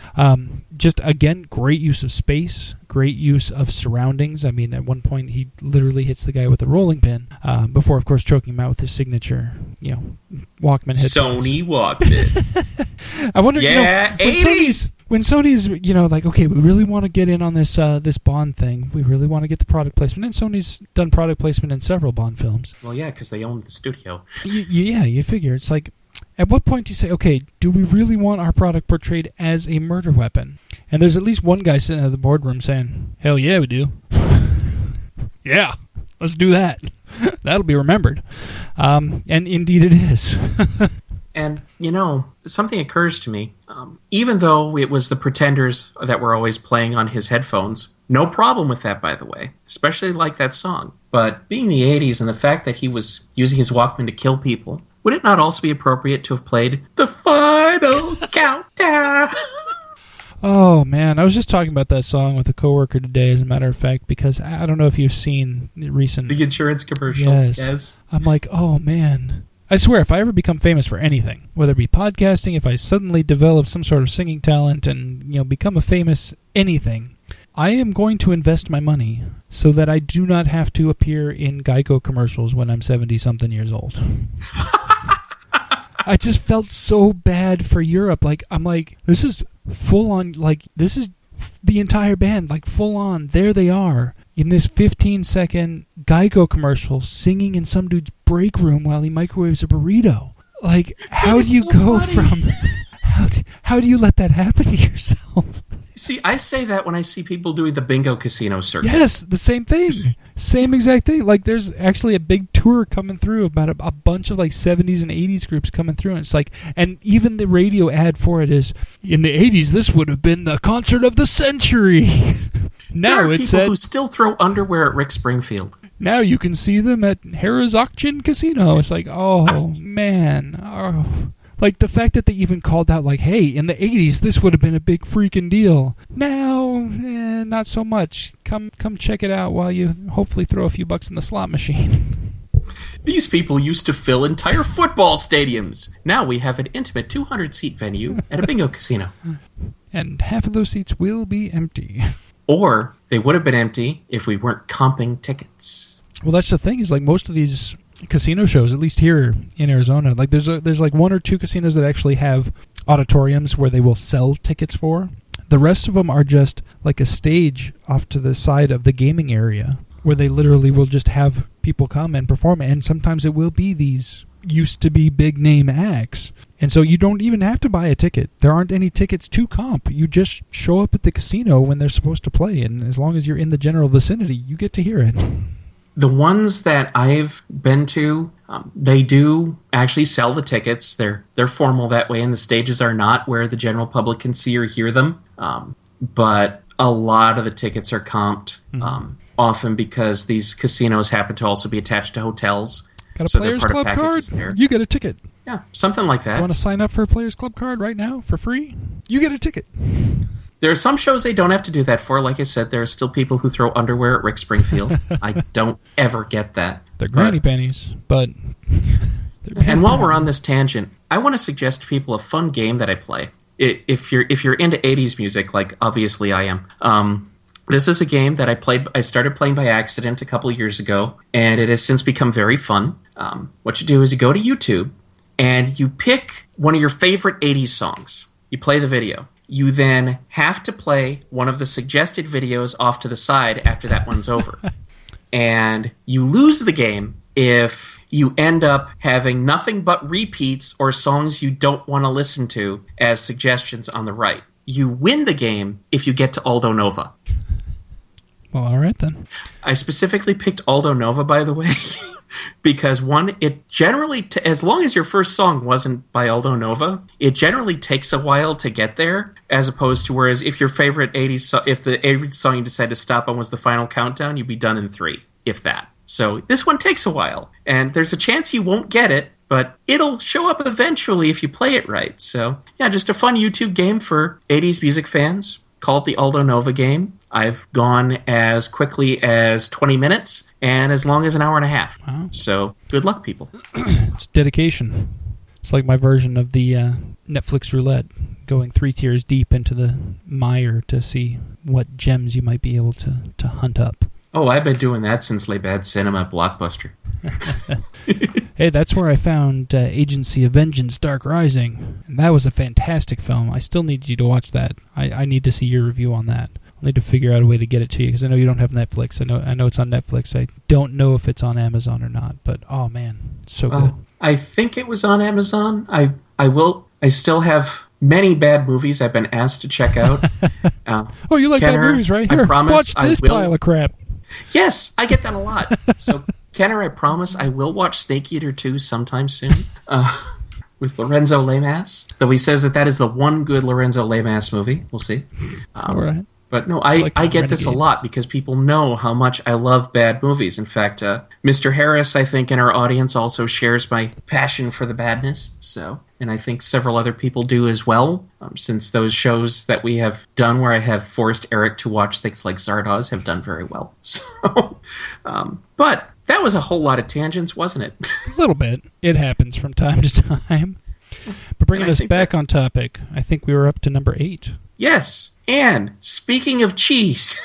Just, again, great use of space, great use of surroundings. I mean, at one point he literally hits the guy with a rolling pin before, of course, choking him out with his signature, Walkman headphones. Sony Walkman. I wonder, yeah, 80s! When Sony's, like, okay, we really want to get in on this this Bond thing. We really want to get the product placement. And Sony's done product placement in several Bond films. Well, yeah, because they own the studio. You figure. It's like, at what point do you say, okay, do we really want our product portrayed as a murder weapon? And there's at least one guy sitting at the boardroom saying, hell yeah, we do. Yeah, let's do that. That'll be remembered. And indeed it is. And, something occurs to me. Even though it was the Pretenders that were always playing on his headphones, no problem with that, by the way, especially like that song. But being the 80s and the fact that he was using his Walkman to kill people, would it not also be appropriate to have played The Final Countdown? Oh, man. I was just talking about that song with a coworker today, as a matter of fact, because I don't know if you've seen the recent... The insurance commercial. Yes. I'm like, oh, man. I swear, if I ever become famous for anything, whether it be podcasting, if I suddenly develop some sort of singing talent and, become a famous anything, I am going to invest my money so that I do not have to appear in Geico commercials when I'm 70-something years old. I just felt so bad for Europe. I'm like, this is full on, this is the entire band, full on. There they are in this 15-second Geico commercial singing in some dude's break room while he microwaves a burrito. How do you go from... How do you let that happen to yourself? See, I say that when I see people doing the bingo casino circuit. Yes, the same thing. Same exact thing. There's actually a big tour coming through about a bunch of 70s and 80s groups coming through. And it's and even the radio ad for it is, in the 80s, this would have been the concert of the century. Now there are people who still throw underwear at Rick Springfield. Now you can see them at Harrah's Auction Casino. It's oh, man. Oh. The fact that they even called out, hey, in the 80s, this would have been a big freaking deal. Now, not so much. Come check it out while you hopefully throw a few bucks in the slot machine. These people used to fill entire football stadiums. Now we have an intimate 200-seat venue at a bingo casino. And half of those seats will be empty. Or they would have been empty if we weren't comping tickets. Well, that's the thing, is most of these casino shows, at least here in Arizona, there's one or two casinos that actually have auditoriums where they will sell tickets for. The rest of them are just a stage off to the side of the gaming area where they literally will just have people come and perform, and sometimes it will be these used to be big name acts. And so you don't even have to buy a ticket. There aren't any tickets to comp. You just show up at the casino when they're supposed to play, and as long as you're in the general vicinity, you get to hear it. The ones that I've been to, they do actually sell the tickets. They're formal that way, and the stages are not where the general public can see or hear them. But a lot of the tickets are comped, often because these casinos happen to also be attached to hotels. Got a Players Club card? You get a ticket. Yeah, something like that. You want to sign up for a Players Club card right now for free? You get a ticket. There are some shows they don't have to do that for. Like I said, there are still people who throw underwear at Rick Springfield. I don't ever get that. They're granny panties, but... And while we're on this tangent, I want to suggest to people a fun game that I play. If you're into 80s music, obviously I am, this is a game that I started playing by accident a couple of years ago, and it has since become very fun. What you do is you go to YouTube, and you pick one of your favorite 80s songs. You play the video. You then have to play one of the suggested videos off to the side after that one's over. And you lose the game if you end up having nothing but repeats or songs you don't want to listen to as suggestions on the right. You win the game if you get to Aldo Nova. Well, all right then. I specifically picked Aldo Nova, by the way, because one, it generally, as long as your first song wasn't by Aldo Nova, it generally takes a while to get there, as opposed to whereas if your favorite 80s, if the 80s song you decide to stop on was the Final Countdown, you'd be done in 3, if that. So this one takes a while, and there's a chance you won't get it, but it'll show up eventually if you play it right. So yeah, just a fun YouTube game for 80s music fans. Call it the Aldo Nova game. I've gone as quickly as 20 minutes and as long as an hour and a half. Wow. So good luck, people. It's dedication. It's like my version of the Netflix roulette, going 3 tiers deep into the mire to see what gems you might be able to hunt up. Oh, I've been doing that since Les Bad Cinema Blockbuster. Hey, that's where I found Agency of Vengeance Dark Rising. And that was a fantastic film. I still need you to watch that. I need to see your review on that. I'll need to figure out a way to get it to you, because I know you don't have Netflix. I know it's on Netflix. I don't know if it's on Amazon or not, but oh man, it's so good. I think it was on Amazon. I still have many bad movies I've been asked to check out. Oh, you like Kenner, bad movies, right? Here, I promise watch this pile of crap. Yes, I get that a lot. So, Kenner, I promise I will watch Snake Eater 2 sometime soon with Lorenzo Lamas. Though he says that is the one good Lorenzo Lamas movie. We'll see. All right. But no, I get this a lot because people know how much I love bad movies. In fact, Mr. Harris, I think, in our audience also shares my passion for the badness. So, and I think several other people do as well, since those shows that we have done where I have forced Eric to watch things like Zardoz have done very well. So, but that was a whole lot of tangents, wasn't it? A little bit. It happens from time to time. But bringing us back on topic, I think we were up to number 8. Yes. And speaking of cheese,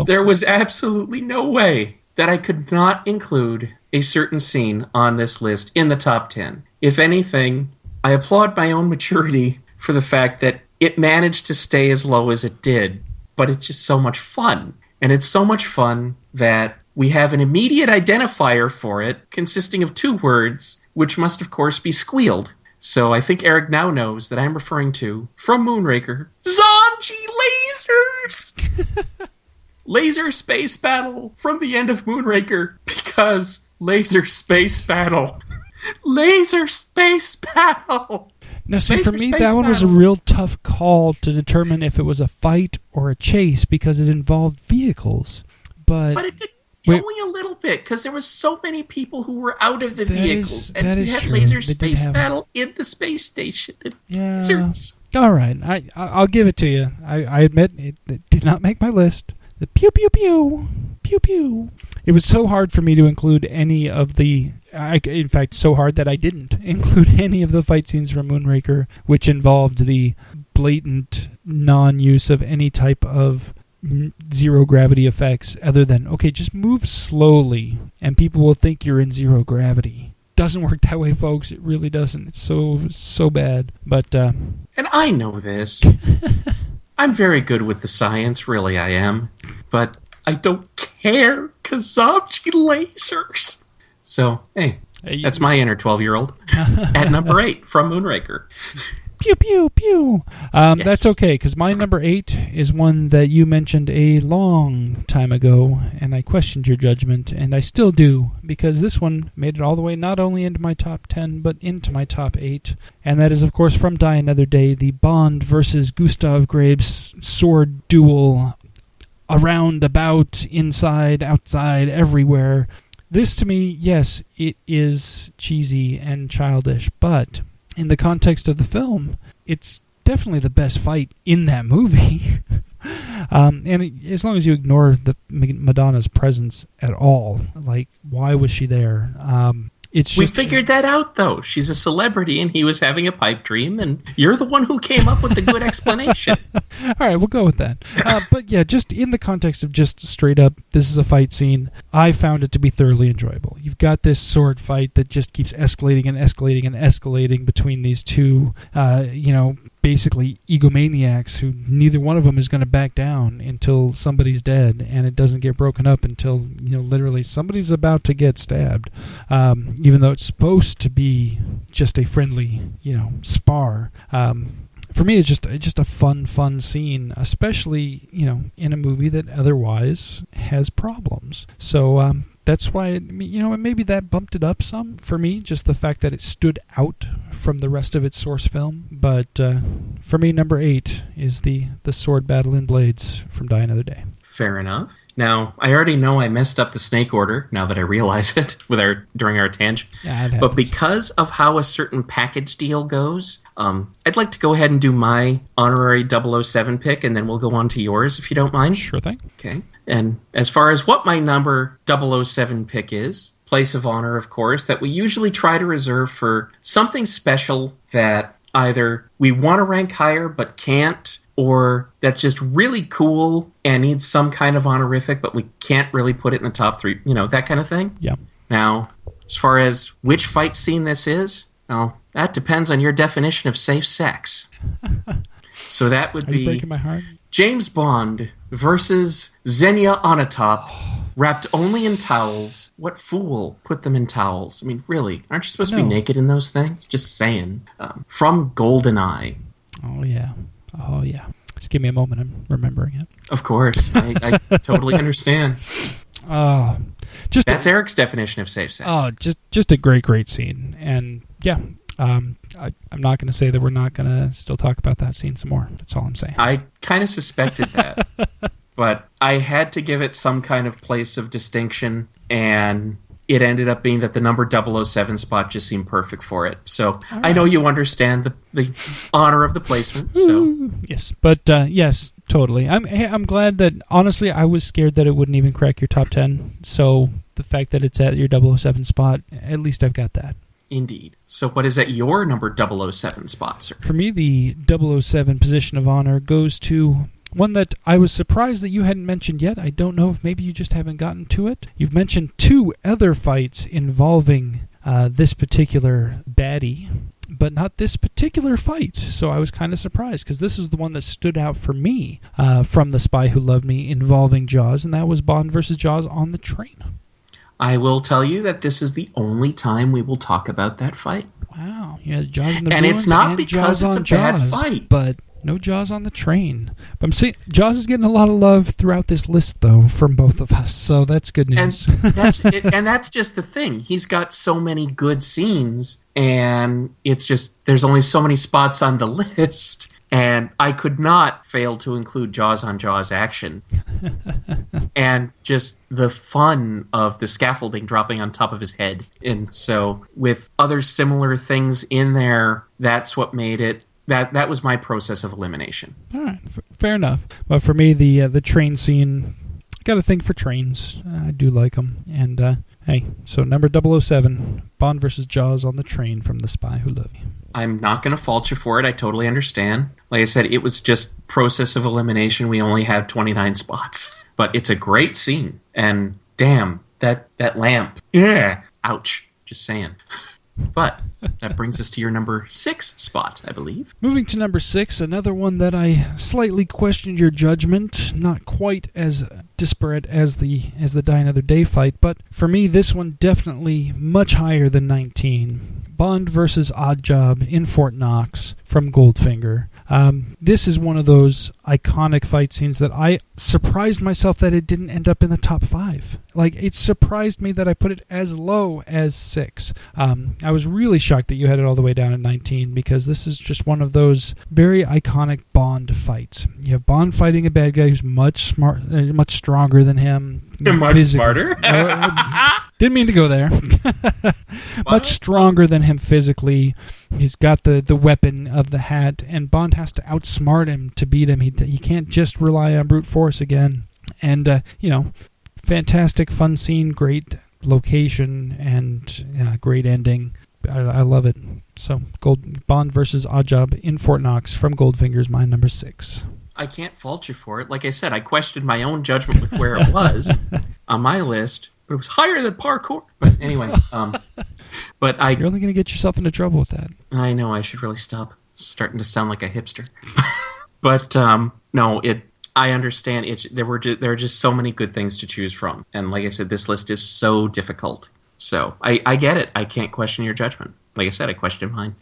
there was absolutely no way that I could not include a certain scene on this list in the top 10. If anything, I applaud my own maturity for the fact that it managed to stay as low as it did, but it's just so much fun. And it's so much fun that we have an immediate identifier for it consisting of 2 words, which must, of course, be squealed. So I think Eric now knows that I'm referring to, from Moonraker, Zomji lasers! Laser space battle from the end of Moonraker, because laser space battle. Laser space battle! Now see, for me, that one was a real tough call to determine if it was a fight or a chase, because it involved vehicles. But it did only a little bit, because there was so many people who were out of the vehicles. And we had true. laser space battle in the space station. Yeah. Serious. All right. I'll give it to you. I admit it did not make my list. The pew, pew, pew. Pew, pew. It was so hard for me to include any of the... in fact, so hard that I didn't include any of the fight scenes from Moonraker, which involved the blatant non-use of any type of zero gravity effects other than, okay, just move slowly and people will think you're in zero gravity. Doesn't work that way, folks. It really doesn't. It's so bad. But and I know this. I'm very good with the science, really I am. But I don't care, because Zomji lasers. So, hey, that's my inner 12-year-old. At number 8 from Moonraker. Pew, pew, pew. Yes. That's okay, because my number 8 is one that you mentioned a long time ago, and I questioned your judgment, and I still do, because this one made it all the way not only into my top 10, but into my top 8. And that is, of course, from Die Another Day, the Bond versus Gustav Graves sword duel. Around, about, inside, outside, everywhere. This, to me, yes, it is cheesy and childish, but in the context of the film, it's definitely the best fight in that movie. And as long as you ignore the Madonna's presence at all, like, why was she there? It's just, we figured that out, though. She's a celebrity, and he was having a pipe dream, and you're the one who came up with the good explanation. All right, we'll go with that. But yeah, just in the context of just straight up, this is a fight scene, I found it to be thoroughly enjoyable. You've got this sword fight that just keeps escalating and escalating and escalating between these two, basically egomaniacs who neither one of them is going to back down until somebody's dead, and it doesn't get broken up until, literally somebody's about to get stabbed. Even though it's supposed to be just a friendly, spar. for me, it's just a fun scene, especially, in a movie that otherwise has problems. So that's why, maybe that bumped it up some for me, just the fact that it stood out from the rest of its source film. But for me, number 8 is the sword battle in Blades from Die Another Day. Fair enough. Now, I already know I messed up the snake order, now that I realize it, during our tangent. Yeah, but because of how a certain package deal goes, I'd like to go ahead and do my honorary 007 pick, and then we'll go on to yours, if you don't mind. Sure thing. Okay. And as far as what my number 007 pick is, place of honor, of course, that we usually try to reserve for something special that either we want to rank higher but can't, or that's just really cool and needs some kind of honorific, but we can't really put it in the top 3, that kind of thing. Yeah. Now, as far as which fight scene this is, well, that depends on your definition of safe sex. So that would be breaking my heart? James Bond versus Xenia Onatopp, wrapped only in towels. What fool put them in towels? I mean, really, aren't you supposed to be naked in those things? Just saying. From GoldenEye. Oh, yeah. Just give me a moment. I'm remembering it. Of course. I totally understand. That's Eric's definition of safe sex. Oh, just a great scene. And, yeah, I'm not going to say that we're not going to still talk about that scene some more. That's all I'm saying. I kind of suspected that. But I had to give it some kind of place of distinction, and it ended up being that the number 007 spot just seemed perfect for it. So right. I know you understand the honor of the placement. So yes, but yes, totally. I'm glad that, honestly, I was scared that it wouldn't even crack your top 10. So the fact that it's at your 007 spot, at least I've got that. Indeed. So what is at your number 007 spot, sir? For me, the 007 position of honor goes to one that I was surprised that you hadn't mentioned yet. I don't know if maybe you just haven't gotten to it. You've mentioned 2 other fights involving this particular baddie, but not this particular fight. So I was kind of surprised, because this is the one that stood out for me from The Spy Who Loved Me involving Jaws, and that was Bond versus Jaws on the train. I will tell you that this is the only time we will talk about that fight. Wow. Yeah, Jaws in the and Ruins it's not and because Jaws it's a bad Jaws, fight. But no Jaws on the train. But I'm seeing Jaws is getting a lot of love throughout this list, though, from both of us. So that's good news. And that's just the thing. He's got so many good scenes, and it's just there's only so many spots on the list. And I could not fail to include Jaws on Jaws action. And just the fun of the scaffolding dropping on top of his head. And so with other similar things in there, that's what made it. That was my process of elimination. All right, fair enough. But for me, the train scene, I got a thing for trains. I do like them. And hey, so number 007, Bond versus Jaws on the train from The Spy Who Loved Me. I'm not going to fault you for it. I totally understand. Like I said, it was just process of elimination. We only have 29 spots. But it's a great scene. And damn, that lamp. Yeah. Ouch. Just saying. But that brings us to your number 6 spot, I believe. Moving to number 6, another one that I slightly questioned your judgment. Not quite as disparate as the Die Another Day fight, but for me, this one definitely much higher than 19. Bond versus Oddjob in Fort Knox from Goldfinger. This is one of those iconic fight scenes that I surprised myself that it didn't end up in the top 5. Like, it surprised me that I put it as low as 6. I was really shocked that you had it all the way down at 19, because this is just one of those very iconic Bond fights. You have Bond fighting a bad guy who's much stronger than him. Much smarter? Didn't mean to go there. Much stronger than him physically. He's got the weapon of the hat, and Bond has to outsmart him to beat him. He can't just rely on brute force again. And, fantastic, fun scene, great location, and great ending. I love it. So, Bond versus Oddjob in Fort Knox from Goldfinger is my number 6. I can't fault you for it. Like I said, I questioned my own judgment with where it was on my list, but it was higher than parkour. But anyway, but you're only going to get yourself into trouble with that. I know, I should really stop. It's starting to sound like a hipster. But no, I understand. There are just so many good things to choose from, and like I said, this list is so difficult. So I get it. I can't question your judgment. Like I said, I questioned mine.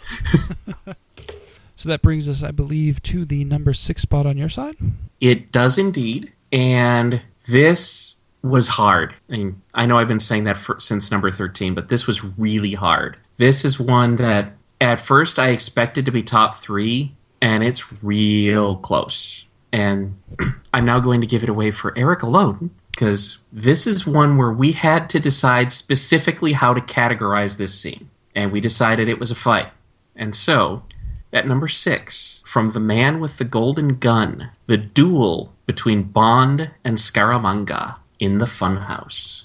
So that brings us, I believe, to the number 6 spot on your side. It does indeed. And this was hard. I mean, I know I've been saying that since number 13, but this was really hard. This is one that at first I expected to be top 3, and it's real close. And I'm now going to give it away for Eric alone, because this is one where we had to decide specifically how to categorize this scene. And we decided it was a fight. And so, at number 6, from The Man with the Golden Gun, the duel between Bond and Scaramanga in the Funhouse.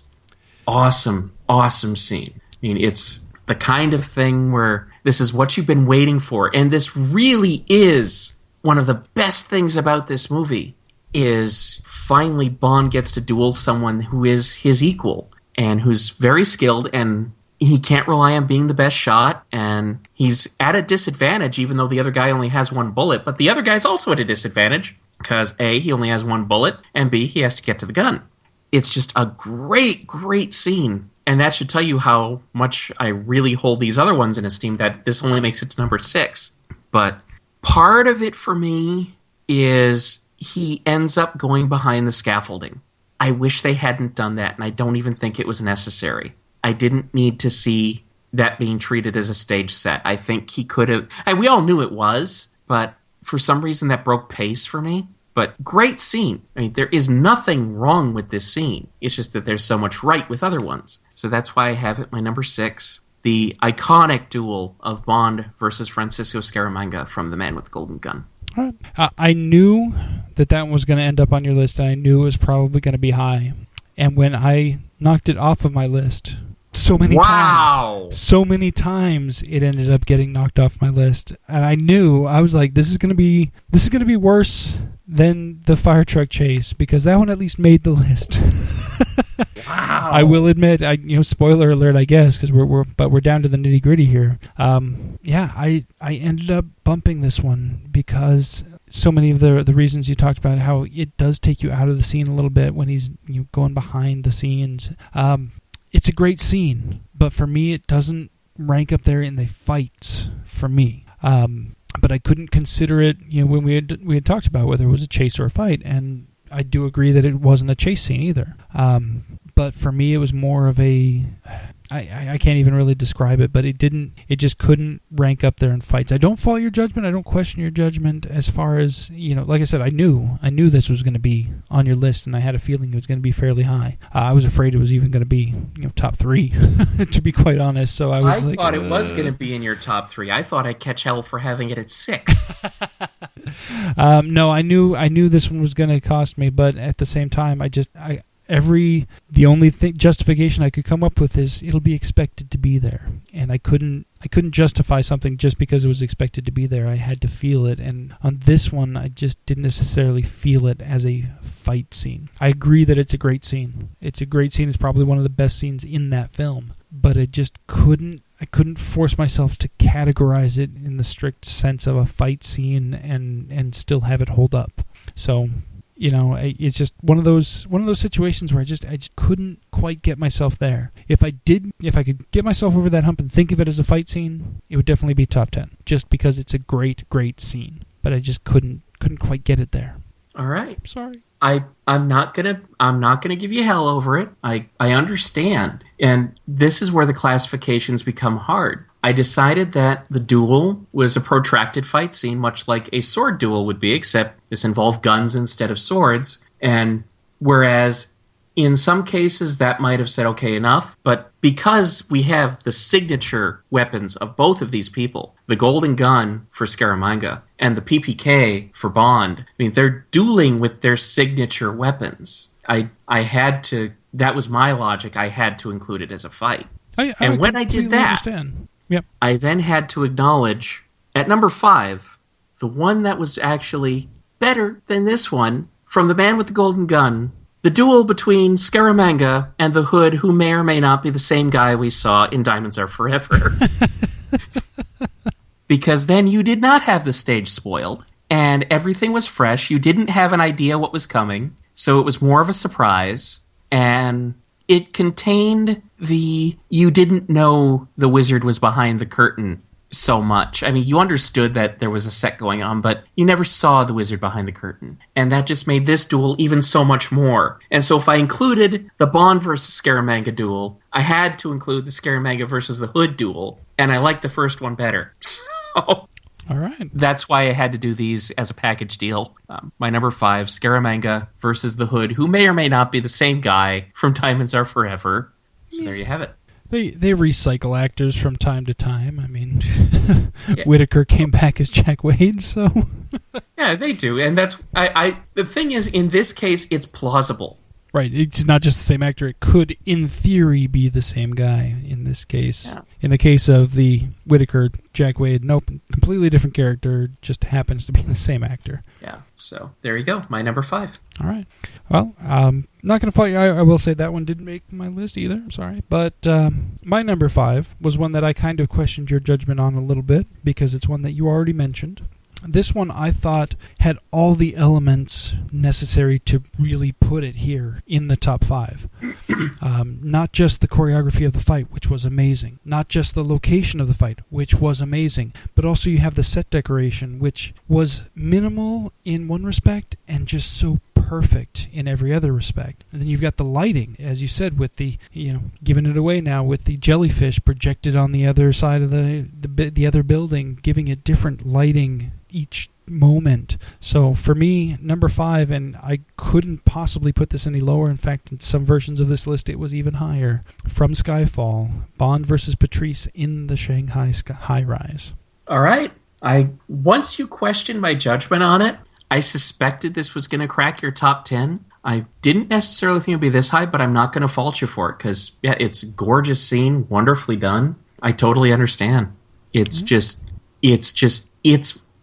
Awesome, awesome scene. I mean, it's the kind of thing where this is what you've been waiting for. And this really is one of the best things about this movie, is finally Bond gets to duel someone who is his equal and who's very skilled, and he can't rely on being the best shot, and he's at a disadvantage even though the other guy only has 1 bullet, but the other guy's also at a disadvantage because A, he only has 1 bullet, and B, he has to get to the gun. It's just a great, great scene, and that should tell you how much I really hold these other ones in esteem, that this only makes it to number 6. But part of it for me is he ends up going behind the scaffolding. I wish they hadn't done that, and I don't even think it was necessary. I didn't need to see that being treated as a stage set. I think he could have... we all knew it was, but for some reason that broke pace for me. But great scene. I mean, there is nothing wrong with this scene. It's just that there's so much right with other ones. So that's why I have it my number 6. The iconic duel of Bond versus Francisco Scaramanga from The Man with the Golden Gun. All right. I knew that was going to end up on your list, and I knew it was probably going to be high. And when I knocked it off of my list, so many times it ended up getting knocked off my list, and I was like, this is going to be worse than the fire truck chase, because that one at least made the list. Wow. I will admit, spoiler alert, I guess, because we're down to the nitty gritty here. I ended up bumping this one because so many of the reasons you talked about, how it does take you out of the scene a little bit when he's going behind the scenes. It's a great scene, but for me, it doesn't rank up there in the fights for me. But I couldn't consider it, when we had talked about whether it was a chase or a fight, and I do agree that it wasn't a chase scene either. But for me, it was more of a... I can't even really describe it, but it just couldn't rank up there in fights. I don't fault your judgment. I don't question your judgment as far as, like I said, I knew this was going to be on your list, and I had a feeling it was going to be fairly high. I was afraid it was even going to be, top 3, to be quite honest. So I thought it was going to be in your top 3. I thought I'd catch hell for having it at 6. No, I knew this one was going to cost me, but at the same time, the only justification I could come up with is it'll be expected to be there, and I couldn't justify something just because it was expected to be there. I had to feel it, and on this one, I just didn't necessarily feel it as a fight scene. I agree that it's a great scene. It's a great scene. It's probably one of the best scenes in that film, but I couldn't force myself to categorize it in the strict sense of a fight scene and still have it hold up. So, it's just one of those situations where I just couldn't quite get myself there. If I could get myself over that hump and think of it as a fight scene, it would definitely be top 10, just because it's a great, great scene. But I just couldn't quite get it there. All right. Sorry. I'm not gonna give you hell over it. I understand. And this is where the classifications become hard. I decided that the duel was a protracted fight scene, much like a sword duel would be, except this involved guns instead of swords. And whereas in some cases that might have said, okay, enough, but because we have the signature weapons of both of these people, the golden gun for Scaramanga and the PPK for Bond, I mean, they're dueling with their signature weapons. I had to, that was my logic, I had to include it as a fight. And when I did that, yep. I then had to acknowledge, at number 5, the one that was actually better than this one, from The Man with the Golden Gun, the duel between Scaramanga and the Hood, who may or may not be the same guy we saw in Diamonds Are Forever. Because then you did not have the stage spoiled, and everything was fresh. You didn't have an idea what was coming, so it was more of a surprise, and it contained you didn't know the wizard was behind the curtain so much. I mean, you understood that there was a set going on, but you never saw the wizard behind the curtain. And that just made this duel even so much more. And so if I included the Bond versus Scaramanga duel, I had to include the Scaramanga versus the Hood duel, and I liked the first one better. So all right. That's why I had to do these as a package deal. My number 5, Scaramanga versus the Hood, who may or may not be the same guy from Diamonds Are Forever. So there you have it. They recycle actors from time to time. I mean, Whitaker came back as Jack Wade, so... Yeah, they do. And that's... the thing is, in this case, it's plausible. Right, it's not just the same actor. It could, in theory, be the same guy in this case. Yeah. In the case of the Whitaker, Jack Wade, nope, completely different character, just happens to be the same actor. Yeah, so there you go, my number 5. All right. Well, not going to fight you. I will say that one didn't make my list either, I'm sorry. But my number 5 was one that I kind of questioned your judgment on a little bit, because it's one that you already mentioned. This one I thought had all the elements necessary to really put it here in the top 5. Not just the choreography of the fight, which was amazing. Not just the location of the fight, which was amazing. But also you have the set decoration, which was minimal in one respect and just so perfect in every other respect. And then you've got the lighting, as you said, with the, giving it away now, with the jellyfish projected on the other side of the other building, giving it different lighting each moment. So for me, number 5, and I couldn't possibly put this any lower. In fact, in some versions of this list, it was even higher. From Skyfall, Bond versus Patrice in the Shanghai high-rise. All right. Once you questioned my judgment on it, I suspected this was going to crack your top 10. I didn't necessarily think it would be this high, but I'm not going to fault you for it because, yeah, it's a gorgeous scene, wonderfully done. I totally understand. It's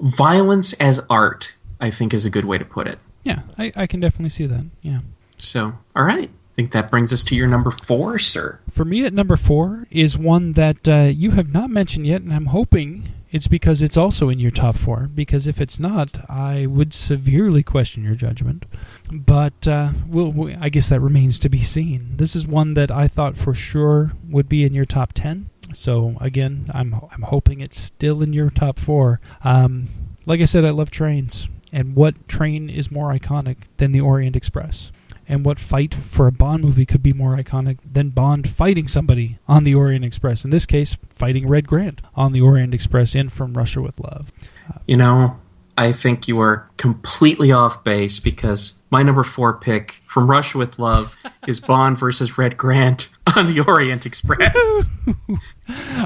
violence as art, I think is a good way to put it. Yeah, I can definitely see that, yeah. So, all right. I think that brings us to your number 4, sir. For me at number 4 is one that you have not mentioned yet, and I'm hoping it's because it's also in your top 4, because if it's not, I would severely question your judgment. But I guess that remains to be seen. This is one that I thought for sure would be in your top 10. So again, I'm hoping it's still in your top 4. Like I said, I love trains. And what train is more iconic than the Orient Express? And what fight for a Bond movie could be more iconic than Bond fighting somebody on the Orient Express? In this case, fighting Red Grant on the Orient Express in From Russia with Love. I think you are completely off base because my number 4 pick, From Russia with Love, is Bond versus Red Grant on the Orient Express.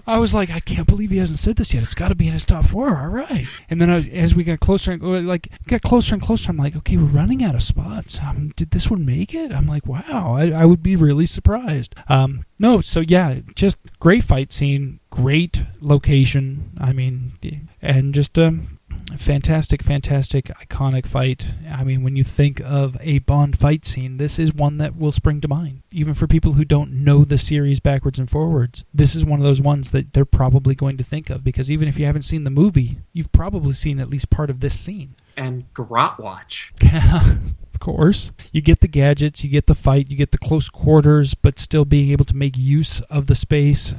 I was like, I can't believe he hasn't said this yet. It's got to be in his top 4. All right. And then as we got closer, I'm like, okay, we're running out of spots. Did this one make it? I'm like, wow, I would be really surprised. No, so yeah, just great fight scene, great location. I mean, and just fantastic, iconic fight. I mean, when you think of a Bond fight scene, this is one that will spring to mind. Even for people who don't know the series backwards and forwards, this is one of those ones that they're probably going to think of, because even if you haven't seen the movie, you've probably seen at least part of this scene. And Garrote Watch. Of course. You get the gadgets, you get the fight, you get the close quarters, but still being able to make use of the space.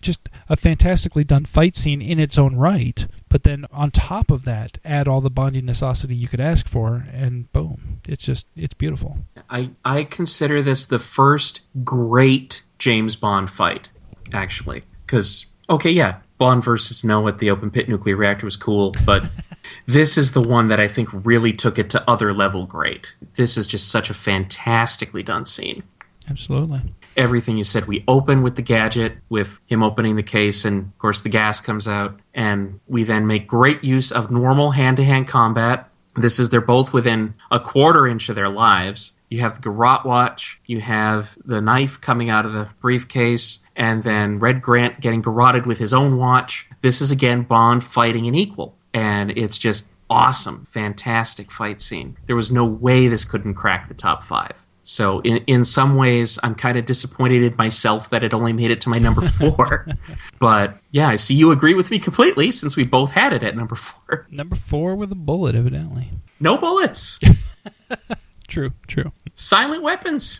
Just a fantastically done fight scene in its own right. But then on top of that, add all the Bondinessosity you could ask for, and boom. It's beautiful. I consider this the first great James Bond fight, actually. Because, okay, yeah, Bond versus Snow at the open pit nuclear reactor was cool, but this is the one that I think really took it to other level great. This is just such a fantastically done scene. Absolutely. Everything you said. We open with the gadget, with him opening the case, and of course the gas comes out, and we then make great use of normal hand-to-hand combat. They're both within a quarter inch of their lives. You have the Garrote Watch, you have the knife coming out of the briefcase, and then Red Grant getting garroted with his own watch. This is again Bond fighting an equal, and it's just awesome, fantastic fight scene. There was no way this couldn't crack the top 5. So in some ways, I'm kind of disappointed in myself that it only made it to my number 4. But yeah, I see you agree with me completely since we both had it at number 4. Number 4 with a bullet, evidently. No bullets. True. Silent weapons.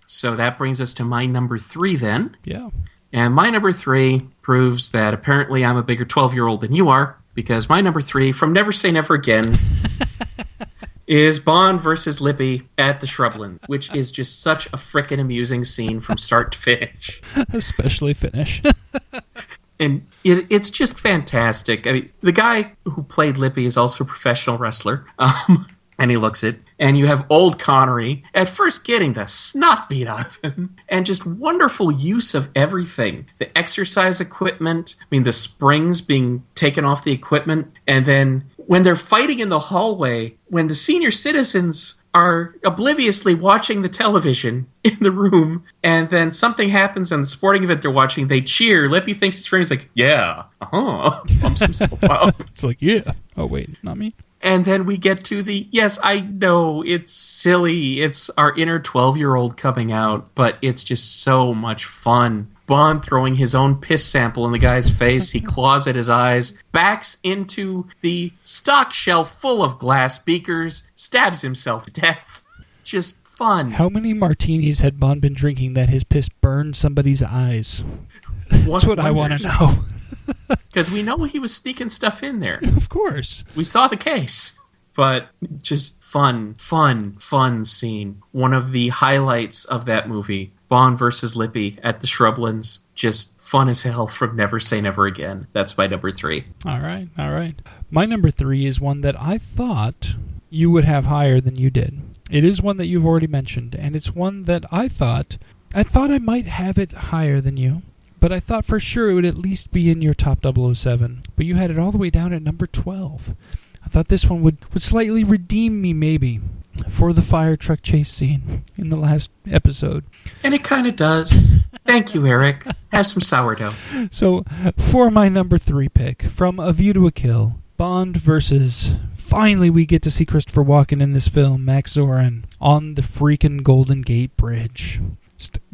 So that brings us to my number 3 then. Yeah. And my number 3 proves that apparently I'm a bigger 12-year-old than you are, because my number 3, from Never Say Never Again, is Bond versus Lippy at the Shrublands, which is just such a frickin' amusing scene from start to finish. Especially finish. And it's just fantastic. I mean, the guy who played Lippy is also a professional wrestler. And he looks it. And you have old Connery at first getting the snot beat out of him. And just wonderful use of everything. The exercise equipment. I mean, the springs being taken off the equipment. And then when they're fighting in the hallway, when the senior citizens are obliviously watching the television in the room, and then something happens on the sporting event they're watching, they cheer. Lippy thinks it's funny. He's like, yeah, pumps himself up. It's like, yeah. Oh, wait, not me. And then we get to the, yes, I know, it's silly. It's our inner 12-year-old coming out, but it's just so much fun. Bond throwing his own piss sample in the guy's face. He claws at his eyes, backs into the stock shelf full of glass beakers, stabs himself to death. Just fun. How many martinis had Bond been drinking that his piss burned somebody's eyes? That's what I want to know. Because we know he was sneaking stuff in there. Of course. We saw the case. But just fun scene. One of the highlights of that movie, Bond versus Lippy at the Shrublands. Just fun as hell from Never Say Never Again. That's my number 3. All right. My number 3 is one that I thought you would have higher than you did. It is one that you've already mentioned, and it's one that I thought I might have it higher than you. But I thought for sure it would at least be in your top 007. But you had it all the way down at number 12. I thought this one would slightly redeem me, maybe, for the fire truck chase scene in the last episode. And it kind of does. Thank you, Eric. Have some sourdough. So, for my number 3 pick, from A View to a Kill, Bond versus... Finally, we get to see Christopher Walken in this film, Max Zorin, on the freaking Golden Gate Bridge.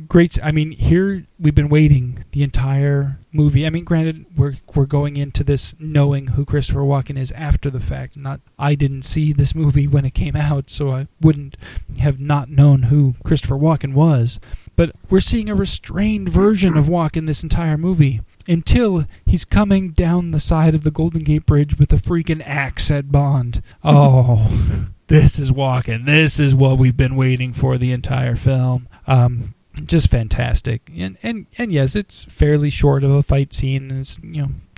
Great. I mean, here we've been waiting the entire movie. I mean, granted, we're going into this knowing who Christopher Walken is after the fact. I didn't see this movie when it came out, so I wouldn't have not known who Christopher Walken was. But we're seeing a restrained version of Walken this entire movie until he's coming down the side of the Golden Gate Bridge with a freaking axe at Bond. Oh, this is Walken. This is what we've been waiting for the entire film. Just fantastic. And yes, it's fairly short of a fight scene. And it's,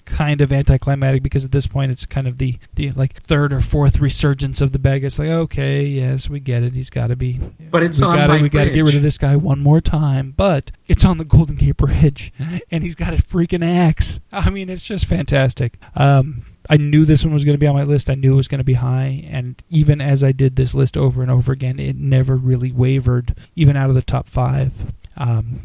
kind of anticlimactic because at this point it's kind of the like third or fourth resurgence of the bag. It's like, okay, yes, we get it. He's got to be. But it's we got to get rid of this guy one more time. But it's on the Golden Gate Bridge, and he's got a freaking axe. I mean, it's just fantastic. I knew this one was going to be on my list. I knew it was going to be high, and even as I did this list over and over again, it never really wavered, even out of the top 5.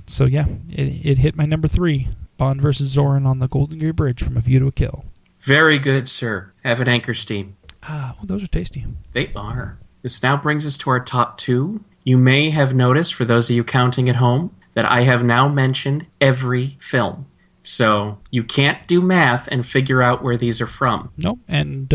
So yeah, it hit my number 3. Bond versus Zorin on the Golden Gate Bridge from A View to a Kill. Very good, sir. Have an Anchorstein. Well, those are tasty. They are. This now brings us to our top 2. You may have noticed, for those of you counting at home, that I have now mentioned every film. So you can't do math and figure out where these are from. Nope, and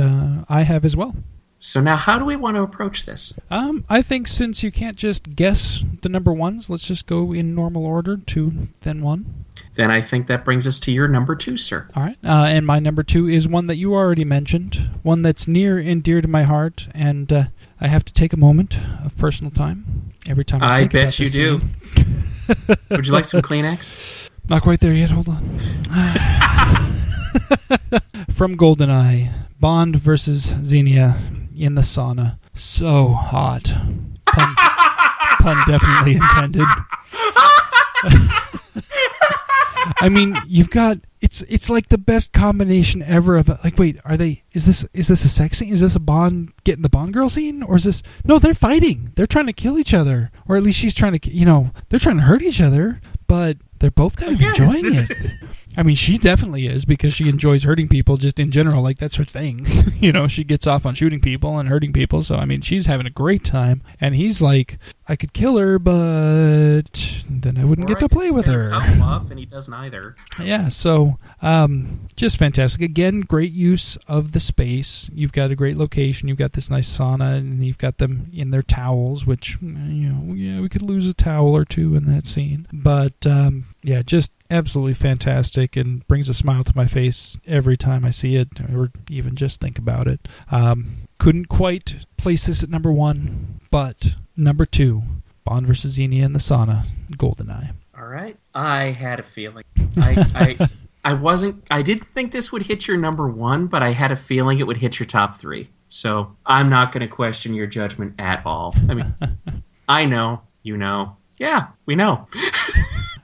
I have as well. So now how do we want to approach this? I think since you can't just guess the number 1s, let's just go in normal order, 2, then 1. Then I think that brings us to your number 2, sir. All right. And my number 2 is one that you already mentioned, one that's near and dear to my heart, and I have to take a moment of personal time every time I think about this. I bet you do. Would you like some Kleenex? Not quite there yet. Hold on. From GoldenEye, Bond versus Xenia in the sauna. So hot. Pun definitely intended. I mean, you've got it's like the best combination ever of like, wait, is this a sex scene? Is this a Bond getting the Bond girl scene, or is this? No, they're fighting. They're trying to kill each other, or at least she's trying to, they're trying to hurt each other, but they're both kind of enjoying it. I mean, she definitely is, because she enjoys hurting people just in general. Like, that's her thing. She gets off on shooting people and hurting people. So, I mean, she's having a great time. And he's like, I could kill her, but then I wouldn't get to play with her. Off, and he doesn't either. Yeah, so just fantastic. Again, great use of the space. You've got a great location. You've got this nice sauna, and you've got them in their towels, which, we could lose a towel or two in that scene. But Yeah, just absolutely fantastic and brings a smile to my face every time I see it or even just think about it. Couldn't quite place this at number 1, but number 2, Bond vs. Xenia in the sauna, GoldenEye. All right. I had a feeling. I didn't think this would hit your number 1, but I had a feeling it would hit your top 3. So I'm not going to question your judgment at all. I mean, I know, you know. Yeah, we know.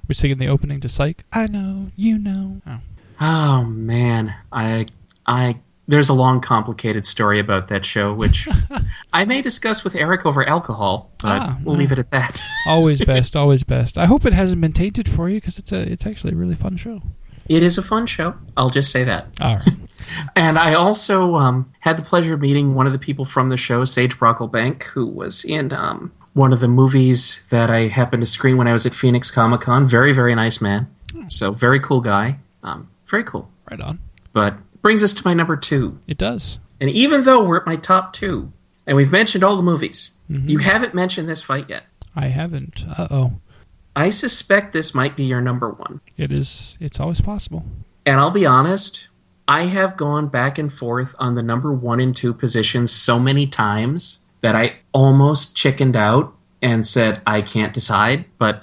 We're singing the opening to Psych. I know, you know. Oh man, there's a long, complicated story about that show, which I may discuss with Eric over alcohol, but we'll leave it at that. Always best, always best. I hope it hasn't been tainted for you because it's actually a really fun show. It is a fun show. I'll just say that. All right. And I also had the pleasure of meeting one of the people from the show, Sage Brocklebank, who was in one of the movies that I happened to screen when I was at Phoenix Comic-Con. Very, very nice man. So very cool guy. Very cool. Right on. But it brings us to my number 2. It does. And even though we're at my top 2, and we've mentioned all the movies, you haven't mentioned this fight yet. I haven't. Uh-oh. I suspect this might be your number 1. It is. It's always possible. And I'll be honest, I have gone back and forth on the number 1 and 2 positions so many times that I almost chickened out and said, I can't decide, but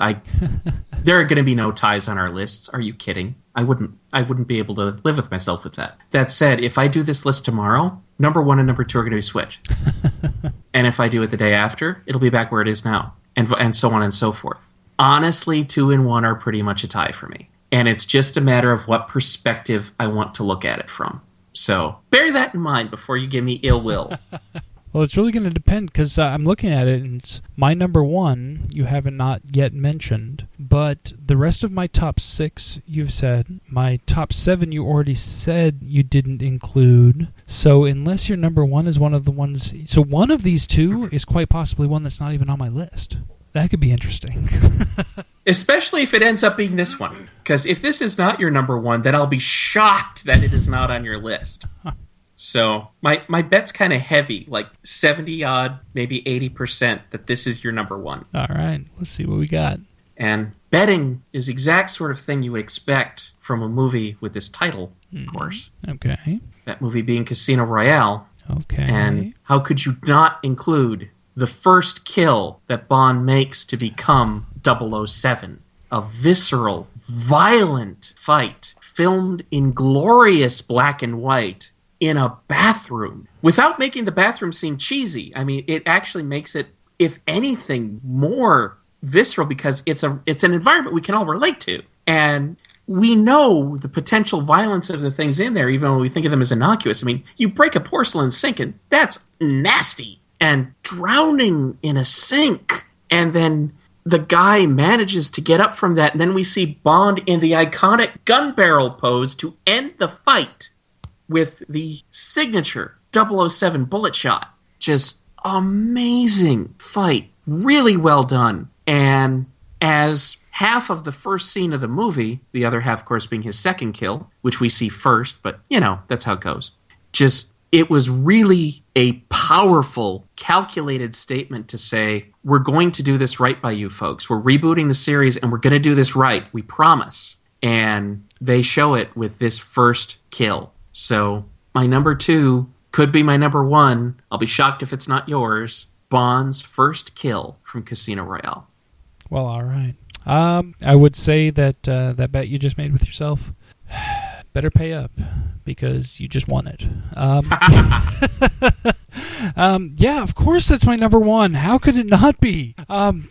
there are going to be no ties on our lists. Are you kidding? I wouldn't be able to live with myself with that. That said, if I do this list tomorrow, number 1 and number 2 are going to be switched. And if I do it the day after, it'll be back where it is now, and so on and so forth. Honestly, 2 and 1 are pretty much a tie for me. And it's just a matter of what perspective I want to look at it from. So bear that in mind before you give me ill will. Well, it's really going to depend because I'm looking at it and it's my number 1 you haven't not yet mentioned, but the rest of my top 6 you've said. My top 7 you already said you didn't include. So unless your number 1 is one of the ones... So one of these 2 is quite possibly one that's not even on my list. That could be interesting. Especially if it ends up being this one. Because if this is not your number 1, then I'll be shocked that it is not on your list. So my bet's kind of heavy, like 70-odd, maybe 80% that this is your number 1. All right. Let's see what we got. And betting is the exact sort of thing you would expect from a movie with this title, of course. Okay. That movie being Casino Royale. Okay. And how could you not include the first kill that Bond makes to become 007? A visceral, violent fight filmed in glorious black and white in a bathroom without making the bathroom seem cheesy. I mean, it actually makes it, if anything, more visceral because it's an environment we can all relate to. And we know the potential violence of the things in there, even when we think of them as innocuous. I mean, you break a porcelain sink and that's nasty. And drowning in a sink. And then the guy manages to get up from that. And then we see Bond in the iconic gun barrel pose to end the fight with the signature 007 bullet shot. Just amazing fight. Really well done. And as half of the first scene of the movie, the other half, of course, being his second kill, which we see first, but, you know, that's how it goes. It was really a powerful, calculated statement to say, we're going to do this right by you folks. We're rebooting the series and we're going to do this right. We promise. And they show it with this first kill. So my number 2 could be my number 1. I'll be shocked if it's not yours. Bond's first kill from Casino Royale. Well, all right. I would say that that bet you just made with yourself, better pay up because you just won it. Yeah, of course that's my number 1. How could it not be?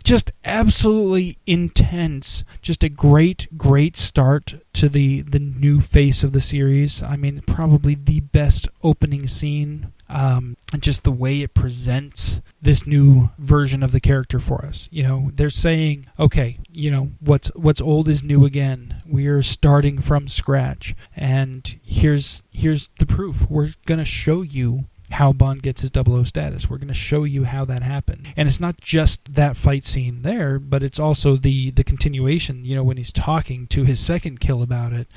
Just absolutely intense. Just a great, great start to the new face of the series. I mean, probably the best opening scene. And just the way it presents this new version of the character for us. You know, they're saying, okay, you know, what's old is new again. We're starting from scratch. And here's the proof. We're going to show you how Bond gets his 00 status. We're going to show you how that happened. And it's not just that fight scene there, but it's also the continuation, when he's talking to his second kill about it.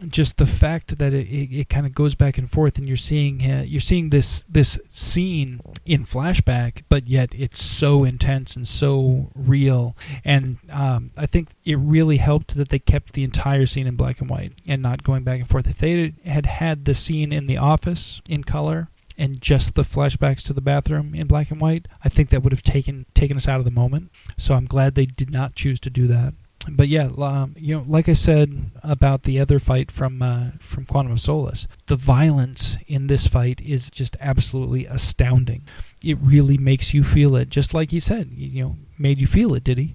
Just the fact that it kind of goes back and forth, and you're seeing this scene in flashback, but yet it's so intense and so real. And I think it really helped that they kept the entire scene in black and white and not going back and forth. If they had the scene in the office in color and just the flashbacks to the bathroom in black and white, I think that would have taken us out of the moment. So I'm glad they did not choose to do that. But yeah, like I said about the other fight from Quantum of Solace, the violence in this fight is just absolutely astounding. It really makes you feel it, just like he said. Made you feel it, did he?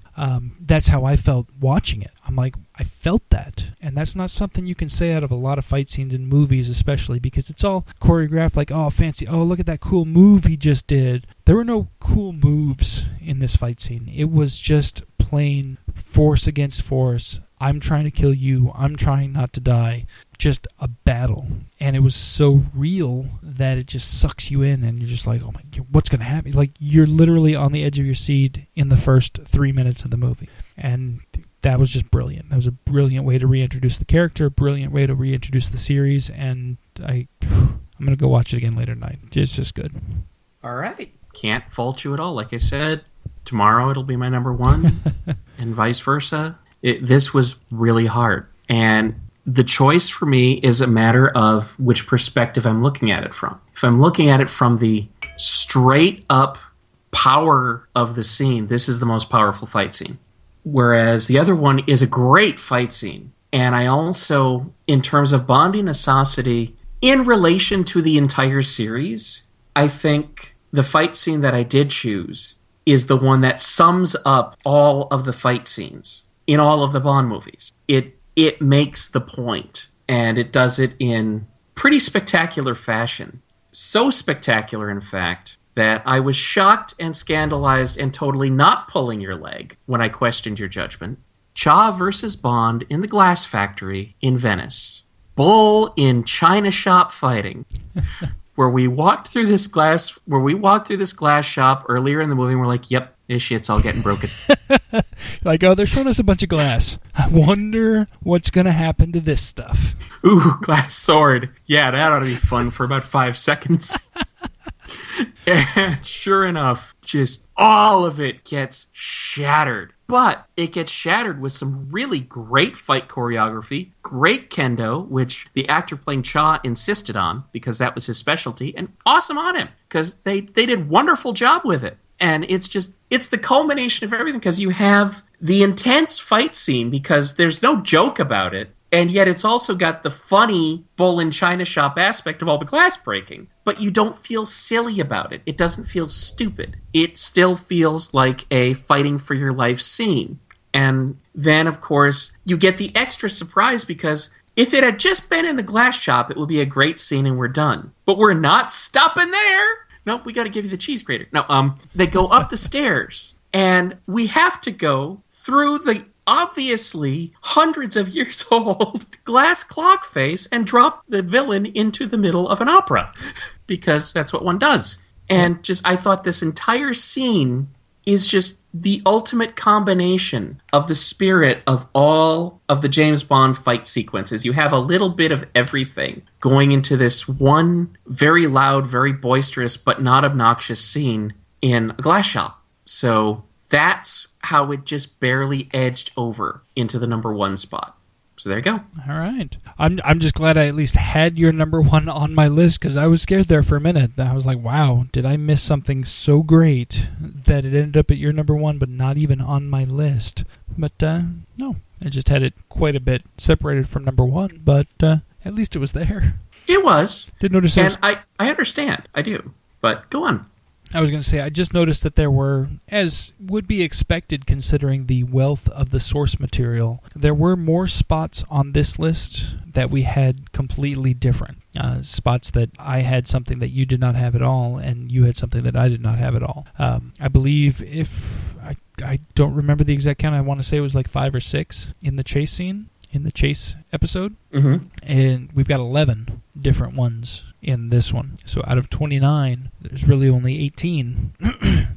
That's how I felt watching it. I'm like, I felt that, and that's not something you can say out of a lot of fight scenes in movies, especially because it's all choreographed. Like, oh, fancy! Oh, look at that cool move he just did. There were no cool moves in this fight scene. It was just plain force against force. I'm trying to kill you. I'm trying not to die. Just a battle. And it was so real that it just sucks you in, and you're just like, oh my God, what's going to happen? Like, you're literally on the edge of your seat in the first 3 minutes of the movie. And that was just brilliant. That was a brilliant way to reintroduce the character, brilliant way to reintroduce the series, and I'm going to go watch it again later tonight. It's just good. All right. Can't fault you at all. Like I said, tomorrow it'll be my number one, and vice versa. This was really hard. And the choice for me is a matter of which perspective I'm looking at it from. If I'm looking at it from the straight up power of the scene, this is the most powerful fight scene. Whereas the other one is a great fight scene. And I also, in terms of bonding Assassity, in relation to the entire series, I think the fight scene that I did choose is the one that sums up all of the fight scenes in all of the Bond movies. It makes the point, and it does it in pretty spectacular fashion. So spectacular, in fact, that I was shocked and scandalized and totally not pulling your leg when I questioned your judgment. Cha versus Bond in the glass factory in Venice. Bull in China shop fighting. Where we walked through this glass shop earlier in the movie, and we're like, yep, this shit's all getting broken. Like, oh, they're showing us a bunch of glass. I wonder what's going to happen to this stuff. Ooh, glass sword. Yeah, that ought to be fun for about 5 seconds. And sure enough, just all of it gets shattered. But it gets shattered with some really great fight choreography, great kendo, which the actor playing Cha insisted on because that was his specialty, and awesome on him because they did a wonderful job with it. And it's the culmination of everything because you have the intense fight scene because there's no joke about it. And yet it's also got the funny bull in China shop aspect of all the glass breaking. But you don't feel silly about it. It doesn't feel stupid. It still feels like a fighting for your life scene. And then, of course, you get the extra surprise because if it had just been in the glass shop, it would be a great scene and we're done. But we're not stopping there. Nope, we got to give you the cheese grater. No, they go up the stairs. And we have to go through the obviously hundreds of years old glass clock face and drop the villain into the middle of an opera because that's what one does. And I thought this entire scene is just the ultimate combination of the spirit of all of the James Bond fight sequences. You have a little bit of everything going into this one very loud, very boisterous, but not obnoxious scene in a glass shop. So that's how it just barely edged over into the number one spot. So there you go. All right. I'm just glad I at least had your number one on my list because I was scared there for a minute. I was like, wow, did I miss something so great that it ended up at your number one but not even on my list? But no, I just had it quite a bit separated from number one, but at least it was there. It was. Did notice and I understand. I do. But go on. I was going to say, I just noticed that there were, as would be expected considering the wealth of the source material, there were more spots on this list that we had completely different. Spots that I had something that you did not have at all, and you had something that I did not have at all. I believe I don't remember the exact count, I want to say it was like 5 or 6 in the chase scene, in the chase episode. Mm-hmm. And we've got 11 different ones in this one. So out of 29, there's really only 18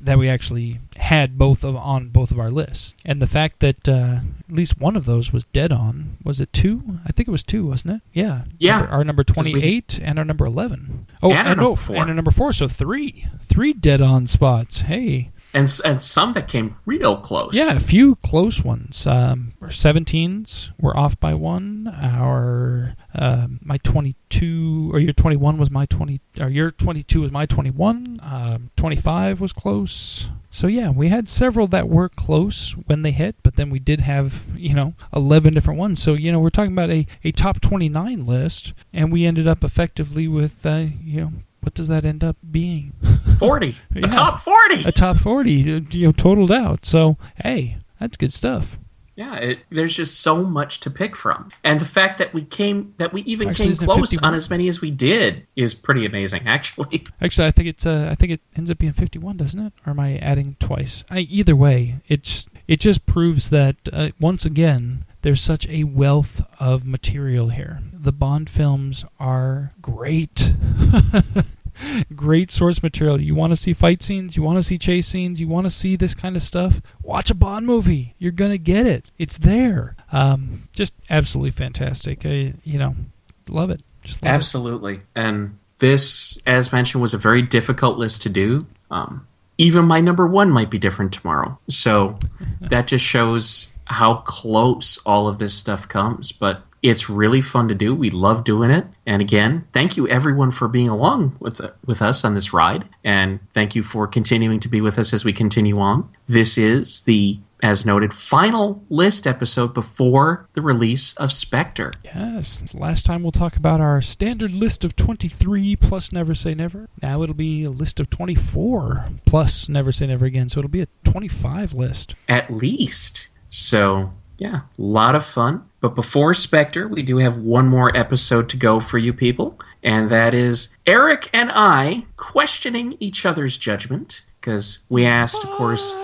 that we actually had on both of our lists. And the fact that at least one of those was dead on, was it 2? I think it was 2, wasn't it? Yeah. Yeah. Our number 28 and our number 11. Oh, and our number 4. And our number 4, so 3. 3 dead on spots. Hey. And some that came real close. Yeah, a few close ones. Our 17s were off by 1. Our my 22 or your 21 was my 20. Or your 22 was my 21. 25 was close. So yeah, we had several that were close when they hit, but then we did have 11 different ones. So we're talking about a top 29 list, and we ended up effectively with what does that end up being? 40. Yeah. A top 40. A top 40, totaled out. So, hey, that's good stuff. Yeah, there's just so much to pick from. And the fact that we came close 51? on as many as we did is pretty amazing, actually. Actually, I think it ends up being 51, doesn't it? Or am I adding twice? Either way, it just proves that once again, there's such a wealth of material here. The Bond films are great. Great source material. You want to see fight scenes? You want to see chase scenes? You want to see this kind of stuff? Watch a Bond movie. You're going to get it. It's there. Just absolutely fantastic. Love it. Just love Absolutely. And this, as mentioned, was a very difficult list to do. Even my number 1 might be different tomorrow. So that just shows how close all of this stuff comes. But it's really fun to do. We love doing it. And again, thank you everyone for being along with us on this ride. And thank you for continuing to be with us as we continue on. This is the, as noted, final list episode before the release of Spectre. Yes. Last time we'll talk about our standard list of 23 plus Never Say Never. Now it'll be a list of 24 plus Never Say Never again. So it'll be a 25 list. At least. So, yeah, a lot of fun. But before Spectre, we do have one more episode to go for you people, and that is Eric and I questioning each other's judgment, because we asked, of course,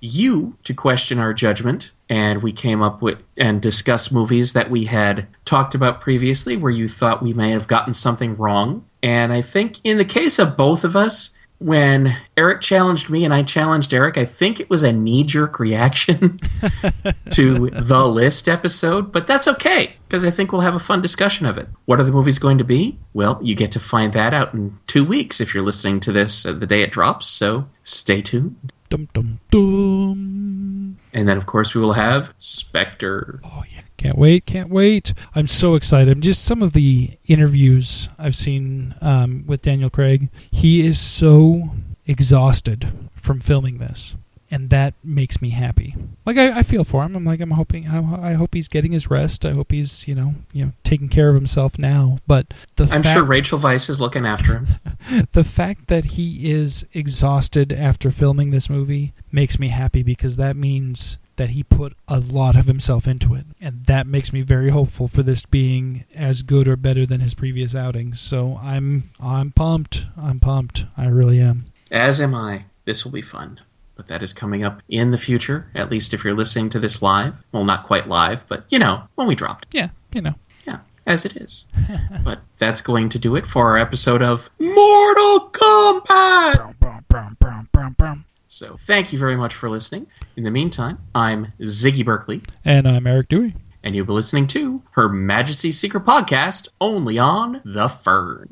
you to question our judgment, and we came up with and discussed movies that we had talked about previously where you thought we may have gotten something wrong. And I think in the case of both of us, when Eric challenged me and I challenged Eric, I think it was a knee-jerk reaction to the list episode, but that's okay, because I think we'll have a fun discussion of it. What are the movies going to be? Well, you get to find that out in 2 weeks if you're listening to this the day it drops, so stay tuned. Dum, dum, dum. And then, of course, we will have Spectre. Oh, yeah. Can't wait. I'm so excited. Just some of the interviews I've seen with Daniel Craig, he is so exhausted from filming this, and that makes me happy. Like, I feel for him. I hope he's getting his rest. I hope he's, taking care of himself now. But I'm sure Rachel Weisz is looking after him. The fact that he is exhausted after filming this movie makes me happy, because that means that he put a lot of himself into it, and that makes me very hopeful for this being as good or better than his previous outings. So I'm pumped. I really am. As am I. This will be fun. But that is coming up in the future, at least if you're listening to this live. Well, not quite live, but when we dropped. Yeah, Yeah, as it is. But that's going to do it for our episode of Mortal Kombat! So thank you very much for listening. In the meantime, I'm Ziggy Berkeley. And I'm Eric Dewey. And you'll be listening to Her Majesty's Secret Podcast, only on The Fern.